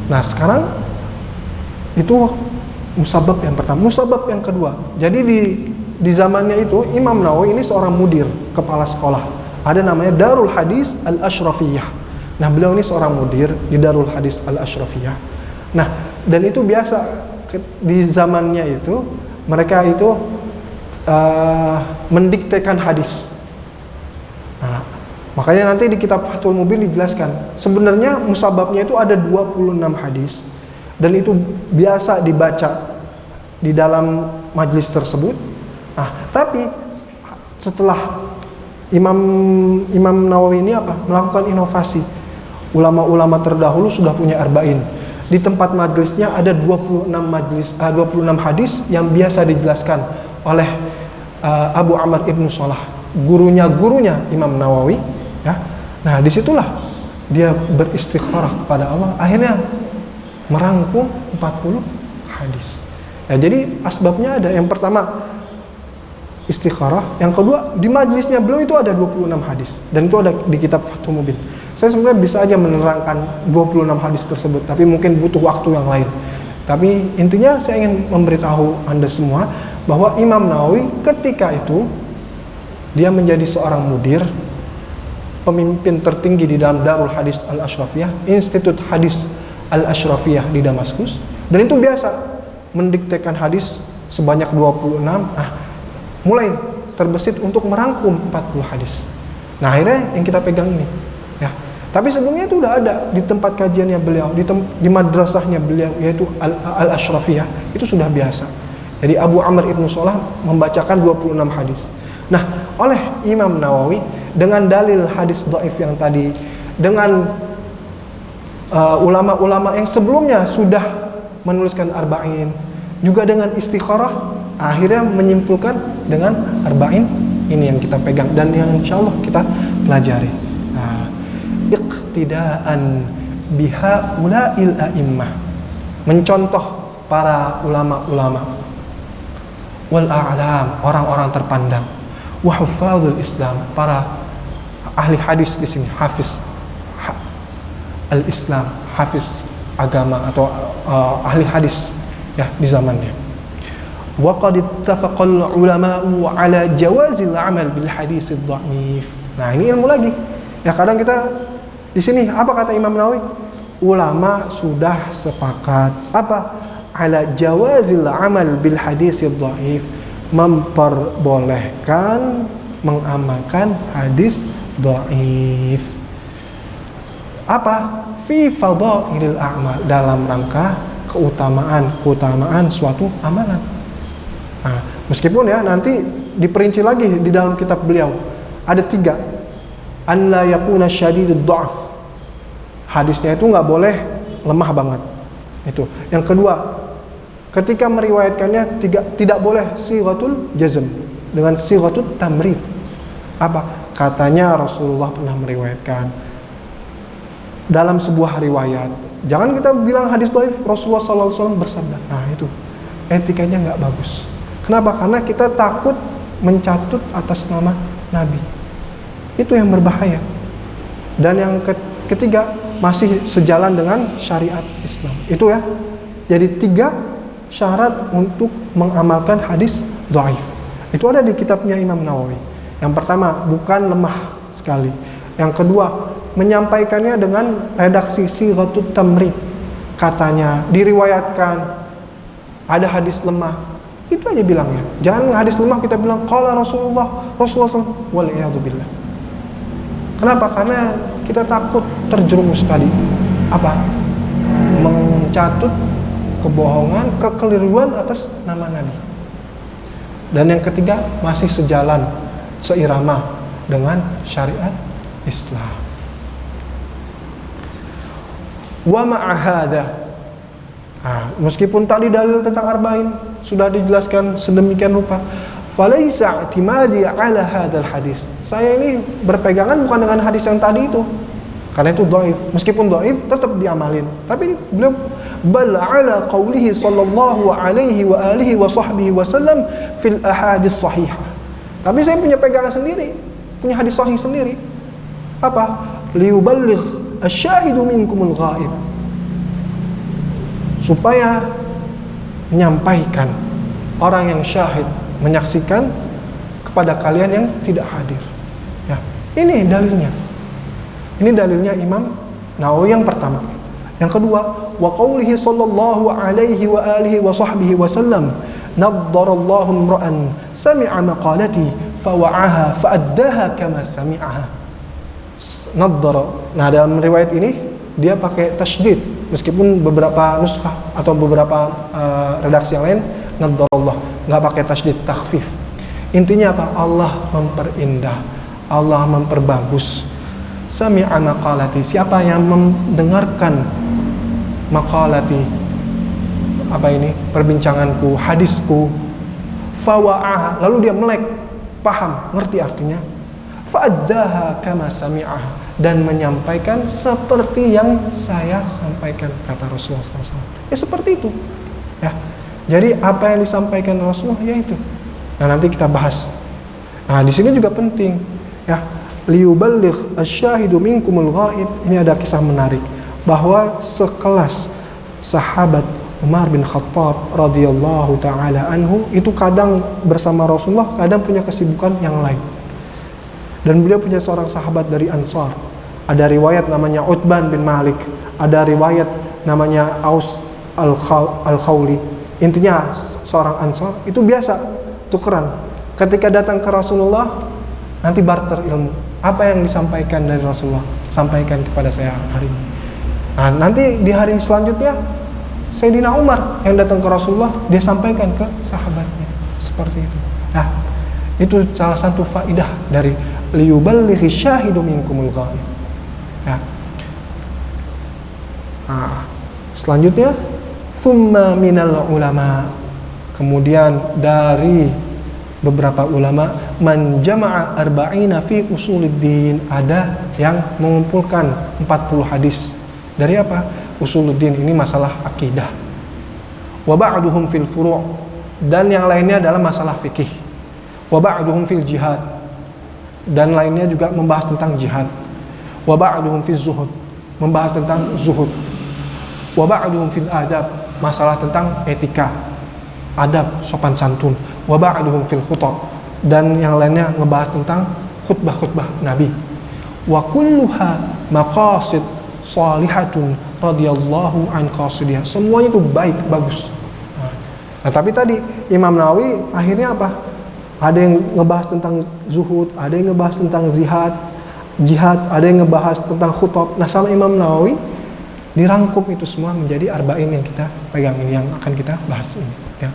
[SPEAKER 1] Nah, sekarang itu musabab yang pertama. Musabab yang kedua. Jadi di zamannya itu Imam Nawawi ini seorang mudir, kepala sekolah. Ada namanya Darul Hadis Al-Ashrafiyah. Nah, beliau ini seorang mudir di Darul Hadis Al-Ashrafiyah. Nah, dan itu biasa di zamannya itu mereka itu mendiktekan hadis. Nah, makanya nanti di kitab Fathul Mubin dijelaskan sebenarnya musababnya itu ada 26 hadis, dan itu biasa dibaca di dalam majlis tersebut. Nah, tapi setelah Imam Nawawi ini melakukan inovasi. Ulama-ulama terdahulu sudah punya arba'in, Di tempat majlisnya ada 26 hadis yang biasa dijelaskan oleh Abu Amr ibnu Salah, gurunya Imam Nawawi, ya. Nah, disitulah dia beristikharah kepada Allah, akhirnya merangkum 40 hadis. Ya, jadi asbabnya ada. Yang pertama istikharah, yang kedua di majlisnya beliau itu ada 26 hadis, dan itu ada di kitab Fathul Mubin. Saya sebenarnya bisa aja menerangkan 26 hadis tersebut, tapi mungkin butuh waktu yang lain. Tapi intinya saya ingin memberitahu Anda semua bahwa Imam Nawawi ketika itu dia menjadi seorang mudir, pemimpin tertinggi di dalam Darul Hadis Al-Ashrafiyah, Institut Hadis Al-Ashrafiyah di Damaskus, dan itu biasa mendiktekan hadis sebanyak 26. Mulai terbesit untuk merangkum 40 hadis. Nah, akhirnya yang kita pegang ini, ya. Tapi sebelumnya itu udah ada di tempat kajiannya beliau, di madrasahnya beliau, yaitu Al-Ashrafiyah, itu sudah biasa. Jadi Abu Amr ibnu Salah membacakan 26 hadis. Nah, oleh Imam Nawawi dengan dalil hadis dhaif yang tadi, dengan ulama-ulama yang sebelumnya sudah menuliskan arba'in, juga dengan istikharah, akhirnya menyimpulkan dengan arba'in ini yang kita pegang dan yang insyaallah kita pelajari. Iqtidaan biha ulail a'immah, mencontoh para ulama-ulama, wal a'lam, orang-orang terpandang, wa huffazul Islam, para ahli hadis di sini, hafiz al-Islam, hafiz agama atau ahli hadis, ya, di zamannya. Wa qad ittafaqal ulama'u ala jawazil amal bil hadis ad-dha'if. Nah, ini ilmu lagi. Ya, kadang kita di sini apa kata Imam Nawawi? Ulama sudah sepakat apa? Ala jawazil amal bil hadis ad-dha'if, memperbolehkan mengamalkan hadis dhaif. Apa? Fi fadhailil a'mal, dalam rangka keutamaan suatu amalan. Nah, meskipun ya nanti diperinci lagi di dalam kitab beliau ada 3. An la yakuna syadidud dha'f, hadisnya itu nggak boleh lemah banget. Itu. Yang kedua, ketika meriwayatkannya tidak boleh sighatul jazm, dengan sighatul tamrid. Apa? Katanya Rasulullah pernah meriwayatkan dalam sebuah riwayat. Jangan kita bilang hadis dhaif, Rasulullah SAW bersabda. Nah, itu etikanya nggak bagus. Kenapa? Karena kita takut mencatut atas nama Nabi. Itu yang berbahaya. Dan yang ketiga, masih sejalan dengan syariat Islam. Itu ya. Jadi 3 syarat untuk mengamalkan hadis dhaif. Itu ada di kitabnya Imam Nawawi. Yang pertama, bukan lemah sekali. Yang kedua, menyampaikannya dengan redaksi sighatut tamrid. Katanya diriwayatkan ada hadis lemah. Itu aja bilangnya. Jangan hadis lemah kita bilang qala Rasulullah SAW, wal iyadu billah. Kenapa? Karena kita takut terjerumus tadi. Apa? Mencatut kebohongan, kekeliruan atas nama Nabi. Dan yang ketiga, masih sejalan, seirama dengan syariat Islam. Wa ma'a hadza, meskipun tadi dalil tentang arba'in sudah dijelaskan sedemikian rupa, falaisa i'timadi ala hadzal hadis. Saya ini berpegangan bukan dengan hadis yang tadi itu, karena itu dhaif. Meskipun dhaif tetap diamalin. Tapi beliau bal ala qaulihi sallallahu alaihi wa alihi wa sahbihi wasallam fil ahadits sahihah. Tapi saya punya pegangan sendiri, punya hadis sahih sendiri. Apa? Liyuballigh asy-syahidu minkumul ghaib. Supaya menyampaikan orang yang syahid, menyaksikan kepada kalian yang tidak hadir. Ya, ini dalilnya. Ini dalilnya Imam Nawawi yang pertama. Yang kedua, wa qaulihi sallallahu alaihi wa alihi wa sahbihi wasallam, naddarallahu imra'an sami'a maqalati fawa'aha fa'addaha kama sami'aha. Naddara. Nah, dalam riwayat ini dia pakai tasydid, meskipun beberapa nuskah atau beberapa redaksi yang lain naddarallah, nggak pakai tasydid, takhfif. Intinya apa? Allah memperindah, Allah memperbagus. Sami'a maqalati, siapa yang mendengarkan maqalati, apa ini, perbincanganku, hadisku, fawa'aha, lalu dia melek, paham, ngerti artinya, fa'addaha kama sami'aha, dan menyampaikan seperti yang saya sampaikan, kata Rasulullah SAW. Ya seperti itu, ya. Jadi apa yang disampaikan Rasulullah, ya itu. Nah nanti kita bahas. Nah di sini juga penting, ya, liyuballigh asy-syahidu minkumul ghaib. Ini ada kisah menarik bahwa sekelas sahabat Umar bin Khattab radhiyallahu taala anhu itu kadang bersama Rasulullah, kadang punya kesibukan yang lain. Dan beliau punya seorang sahabat dari Ansar. Ada riwayat namanya Utban bin Malik, ada riwayat namanya Aus al-Khawli. Intinya seorang Ansar itu biasa tukeran. Ketika datang ke Rasulullah, nanti barter ilmu. Apa yang disampaikan dari Rasulullah, sampaikan kepada saya hari ini. Nah, nanti di hari selanjutnya Sayyidina Umar yang datang ke Rasulullah, dia sampaikan ke sahabatnya. Seperti itu. Nah, itu salah satu faidah dari liyuballighi syahidu minkumul ghaib. Ya. Nah, selanjutnya thumma minal ulama, kemudian dari beberapa ulama, man jama'a arba'ina fi usuluddin, ada yang mengumpulkan 40 hadis. Dari apa? Usuluddin, ini masalah akidah. Wa ba'duhum fil furu', dan yang lainnya adalah masalah fikih. Wa ba'duhum fil jihad, dan lainnya juga membahas tentang jihad. Wa ba'duhum fil zuhud, membahas tentang zuhud. Wa ba'duhum fil adab, masalah tentang etika, adab, sopan santun. Wa ba'duhum fil khutab, dan yang lainnya ngebahas tentang khutbah-khutbah Nabi. Wa kulluha maqasid salihatun radhiyallahu an qasidiyah, semuanya itu baik, bagus. Nah, tapi tadi Imam Nawawi akhirnya apa? Ada yang ngebahas tentang zuhud, ada yang ngebahas tentang jihad, ada yang ngebahas tentang khutab. Nah, sama Imam Nawawi dirangkum itu semua menjadi arba'in yang kita pegang ini, yang akan kita bahas ini, ya.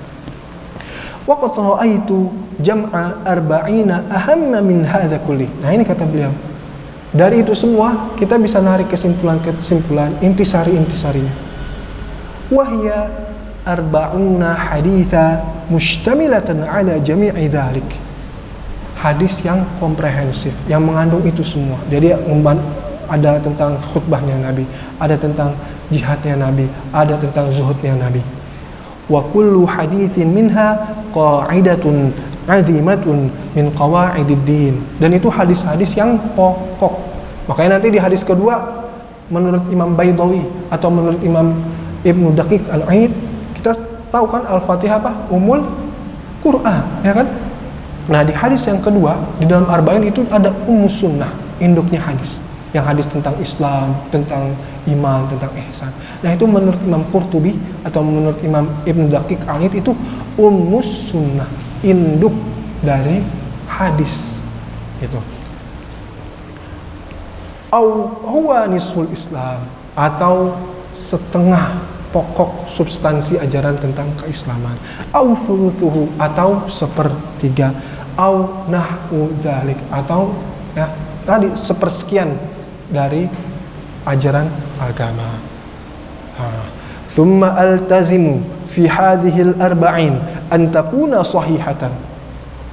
[SPEAKER 1] Wa qad ra'aitu jam'a arba'ina ahamma min hadza kulli. Nah, ini kata beliau. Dari itu semua kita bisa narik kesimpulan, intisarinya. Wahya arba'una haditha mustamilatan ala jami'i dzalik. Hadis yang komprehensif, yang mengandung itu semua. Jadi ada tentang khutbahnya Nabi, ada tentang jihadnya Nabi, ada tentang zuhudnya Nabi. Wa kullu haditsin minha qa'idatun 'azimatun min qawa'idid din. Dan itu hadis-hadis yang pokok. Makanya nanti di hadis kedua menurut Imam Baydawi atau menurut Imam Ibnu Daqiq Al-Aid, kita tahu kan Al-Fatihah apa? Ummul Quran, ya kan? Nah, di hadis yang kedua di dalam arba'in itu ada ummus sunnah, induknya hadis. Yang hadis tentang Islam, tentang iman, tentang ihsan. Nah, itu menurut Imam Qurtubi atau menurut Imam Ibnu Daqiq Al-Aid itu ummus sunnah, induk dari hadis itu. Au huwa nisful Islam, atau setengah pokok substansi ajaran tentang keislaman. Au thuluthuhu, atau sepertiga. Au nahwu dzalik, atau ya tadi sepersekian dari ajaran agama. Thumma altazimu fi hadhihi al-arba'in an takuna sahihatan.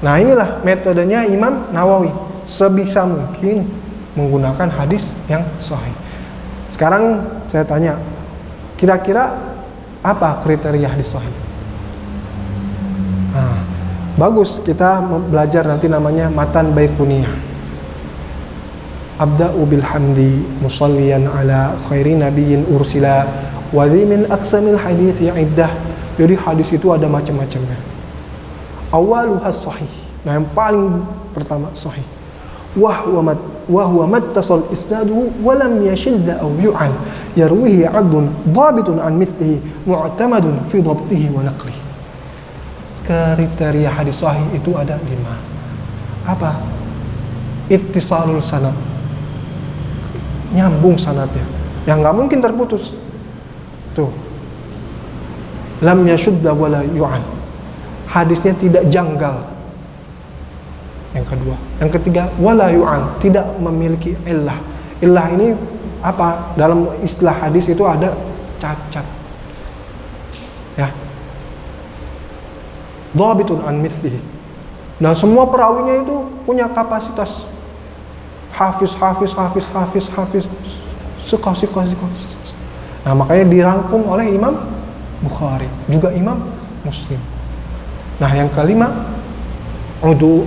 [SPEAKER 1] Nah, inilah metodenya Imam Nawawi, sebisa mungkin menggunakan hadis yang sahih. Sekarang saya tanya, kira-kira apa kriteria hadis sahih? Bagus, kita belajar nanti namanya Matan Baiquniyah. Abda'u bilhamdi musalliyan ala khairi nabiyyin ursila wa dhi min aqsamil hadithi iddah. Jadi hadis itu ada macam-macamnya. Awaluhas sahih. Nah, yang paling pertama sahih. Wa huwa mattasal isnaduhu wa lam yashidda aw yu'an yarwihi 'abdun dhabitun an mithlihi mu'tamadun fi dhabtihi wa naqlihi. Kriteria hadis sahih itu ada 5. Apa? Ittisalul sanad, nyambung sanadnya, yang nggak mungkin terputus. Tuh. Lam yashudda wala yu'an, hadisnya tidak janggal. Yang kedua, yang ketiga, wala yu'an, tidak memiliki illah. Illah ini apa? Dalam istilah hadis itu ada cacat. Ya. Dhabitun an mithlihi. Nah, semua perawinya itu punya kapasitas hafiz. Suka. Nah, makanya dirangkum oleh Imam Bukhari, juga Imam Muslim. Nah, yang kelima, udul,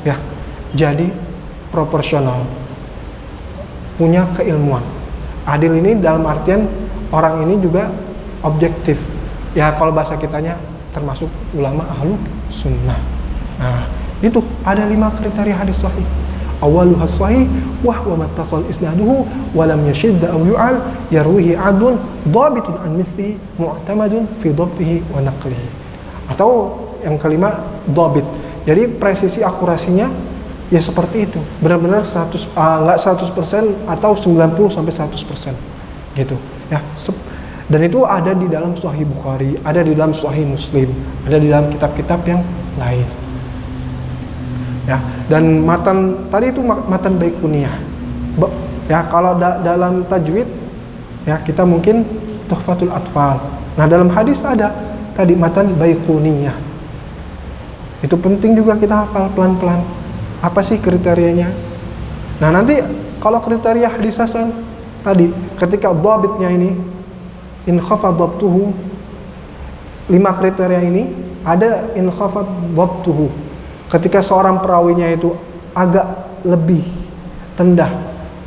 [SPEAKER 1] ya. Jadi proporsional, punya keilmuan. Adil ini dalam artian orang ini juga objektif. Ya, kalau bahasa kitanya termasuk ulama ahlu sunnah. Nah, itu ada 5 kriteria hadis sahih. Awaluha sahih wa huwa mattasal isnaduhu wa lam yashidd aw yu'al yarwihi 'adlun dhabitun an mithlihi mu'tamadun fi dhabtihi wa naqlihi. Atau yang kelima, dhabit. Jadi presisi akurasinya ya seperti itu. Benar-benar 100 atau 90 sampai 100% gitu. Ya. Dan itu ada di dalam Sahih Bukhari, ada di dalam Sahih Muslim, ada di dalam kitab-kitab yang lain. Ya, dan matan tadi itu matan Baiquniyah. Ya, kalau dalam tajwid ya kita mungkin Tuhfatul Atfal. Nah, dalam hadis ada tadi matan Baiquniyah. Itu penting juga kita hafal pelan-pelan. Apa sih kriterianya? Nah, nanti kalau kriteria hadis hasan tadi ketika dhabitnya ini in khafad dhabtuhu, 5 kriteria ini ada in khafad dhabtuhu. Ketika seorang perawinya itu agak lebih rendah,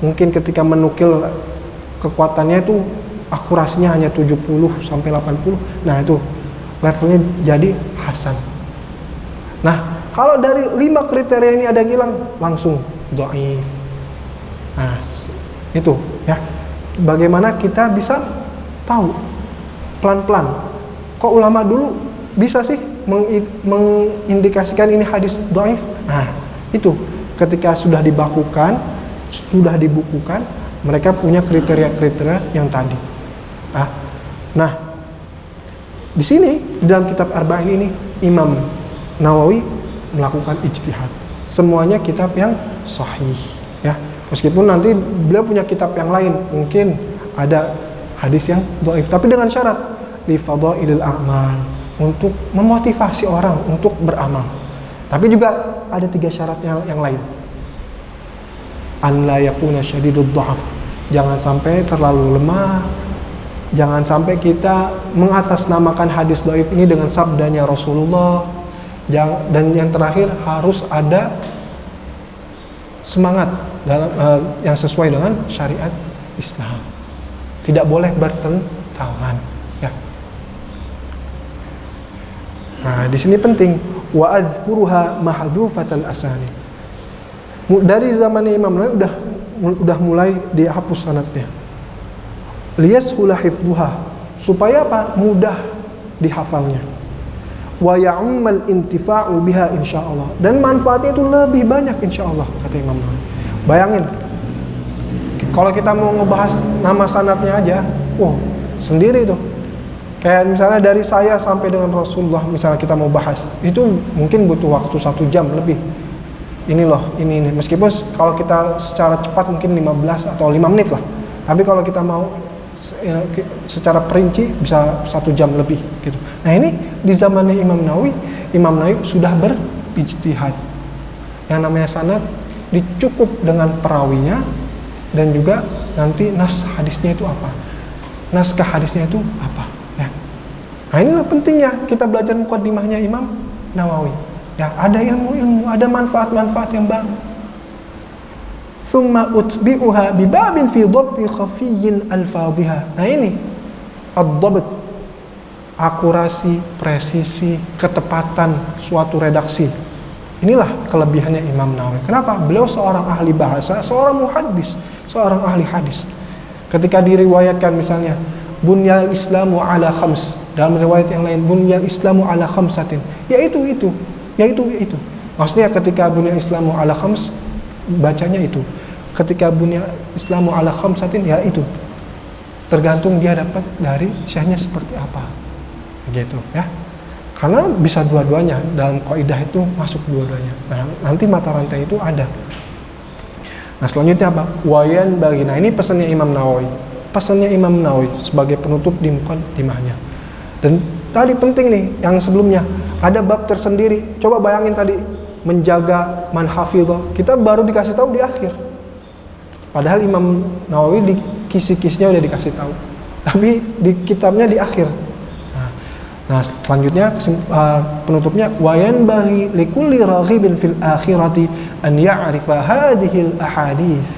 [SPEAKER 1] mungkin ketika menukil kekuatannya itu akurasinya hanya 70 sampai 80. Nah, itu levelnya jadi hasan. Nah, kalau dari 5 kriteria ini ada yang hilang, langsung dhaif. Nah, itu ya. Bagaimana kita bisa tahu pelan-pelan? Kok ulama dulu bisa sih mengindikasikan ini hadis dhaif? Nah, itu ketika sudah dibakukan, sudah dibukukan, mereka punya kriteria-kriteria yang tadi. Nah, di sini di dalam kitab Arba'in ini Imam Nawawi melakukan ijtihad. Semuanya kitab yang sahih, ya. Meskipun nanti beliau punya kitab yang lain, mungkin ada hadis yang dhaif, tapi dengan syarat li fadhailil a'mal, untuk memotivasi orang untuk beramal. Tapi juga ada 3 syarat yang lain. An la yakuna syadidud dha'af, jangan sampai terlalu lemah. Jangan sampai kita mengatasnamakan hadis dhaif ini dengan sabdanya Rasulullah. Dan yang terakhir harus ada semangat dalam yang sesuai dengan syariat Islam. Tidak boleh bertentangan, ya. Nah, di sini penting wa adzkuruha mahdzufatal asani. Dari zaman Imam Nawawi udah mulai dihapus sanadnya. Liyashula hifdhuha, supaya apa? Mudah dihafalnya. Wa ya'ummal intifa'u biha insyaallah, dan manfaatnya itu lebih banyak insyaallah, kata Imam Nawawi. Bayangin kalau kita mau ngebahas nama sanadnya aja, sendiri tuh. Kayak misalnya dari saya sampai dengan Rasulullah, misalnya kita mau bahas, itu mungkin butuh waktu 1 jam lebih. Ini loh, ini. Meskipun kalau kita secara cepat mungkin 15 atau 5 menit lah. Tapi kalau kita mau secara perinci bisa 1 jam lebih gitu. Nah, ini di zamannya Imam Nawawi sudah berijtihad. Yang namanya sanad dicukup dengan perawinya dan juga nanti nas hadisnya itu apa. Naskah hadisnya itu apa. Nah, inilah pentingnya kita belajar muqaddimahnya Imam Nawawi. Ya, ada ilmu-ilmu, ada manfaat-manfaat yang baru. Thumma utbi'uha bibabin fi dhabti khafiyyin alfadhiha. Nah, ini ad-dhabt, akurasi, presisi, ketepatan suatu redaksi. Inilah kelebihannya Imam Nawawi. Kenapa? Beliau seorang ahli bahasa, seorang muhaddis, seorang ahli hadis. Ketika diriwayatkan misalnya bunyal islamu ala khams, dalam riwayat yang lain bunyal islamu ala khamsatin, yaitu maksudnya ketika bunyal islamu ala khams bacanya itu, ketika bunyal islamu ala khamsatin ya itu, tergantung dia dapat dari syekhnya seperti apa gitu ya, karena bisa dua-duanya, dalam kaidah itu masuk dua-duanya. Nah, nanti mata rantai itu ada. Nah selanjutnya apa? Wayan bagi. Nah ini pesannya Imam Nawawi. Pesannya Imam Nawawi sebagai penutup di muqaddimahnya. Dan tadi penting nih yang sebelumnya ada bab tersendiri. Coba bayangin tadi menjaga man hafidhah. Kita baru dikasih tahu di akhir. Padahal Imam Nawawi di kisi-kisnya udah dikasih tahu. Tapi di kitabnya di akhir. Nah selanjutnya penutupnya wayan bagi likulli raghibin fil akhirati an ya'rifa hadhil ahadits.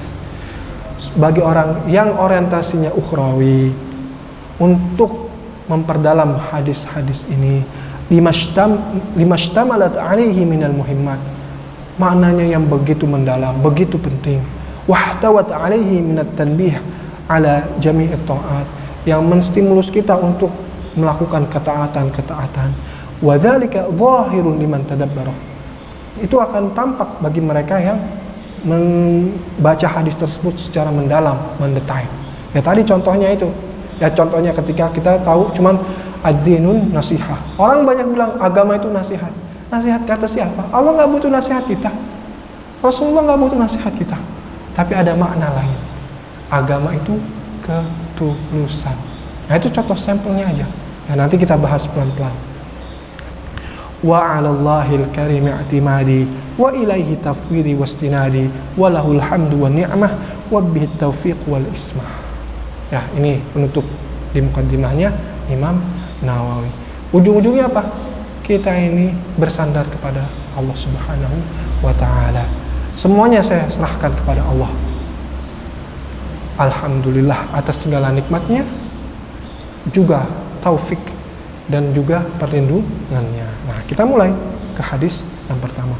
[SPEAKER 1] Bagi orang yang orientasinya ukhrawi untuk memperdalam hadis-hadis ini limashtamalat alaihi minal muhimmat, maknanya yang begitu mendalam, begitu penting, wahtawat alaihi minat tanbih ala jami'it ta'at, yang menstimulus kita untuk melakukan ketaatan-ketaatan. Wa dzalika zahirun liman tadabbara. Itu akan tampak bagi mereka yang membaca hadis tersebut secara mendalam, mendetail. Ya tadi contohnya itu. Ya contohnya ketika kita tahu cuman ad-dinun nasihah. Orang banyak bilang agama itu nasihat. Nasihat kata siapa? Allah enggak butuh nasihat kita. Rasulullah enggak butuh nasihat kita. Tapi ada makna lain. Agama itu ketulusan. Nah itu contoh sampelnya aja. Ya, nanti kita bahas pelan-pelan. Wa 'alallahil karim i'timadi wa ilaihi tafwidi wastinadi wa lahul hamdu wan ni'mah wa bihi taufiq wal ismah. Ya, ini penutup di muqaddimahnya Imam Nawawi. Ujung-ujungnya apa? Kita ini bersandar kepada Allah Subhanahu wa taala. Semuanya saya serahkan kepada Allah. Alhamdulillah atas segala nikmatnya, juga taufik dan juga perlindungannya. Nah, kita mulai ke hadis yang pertama.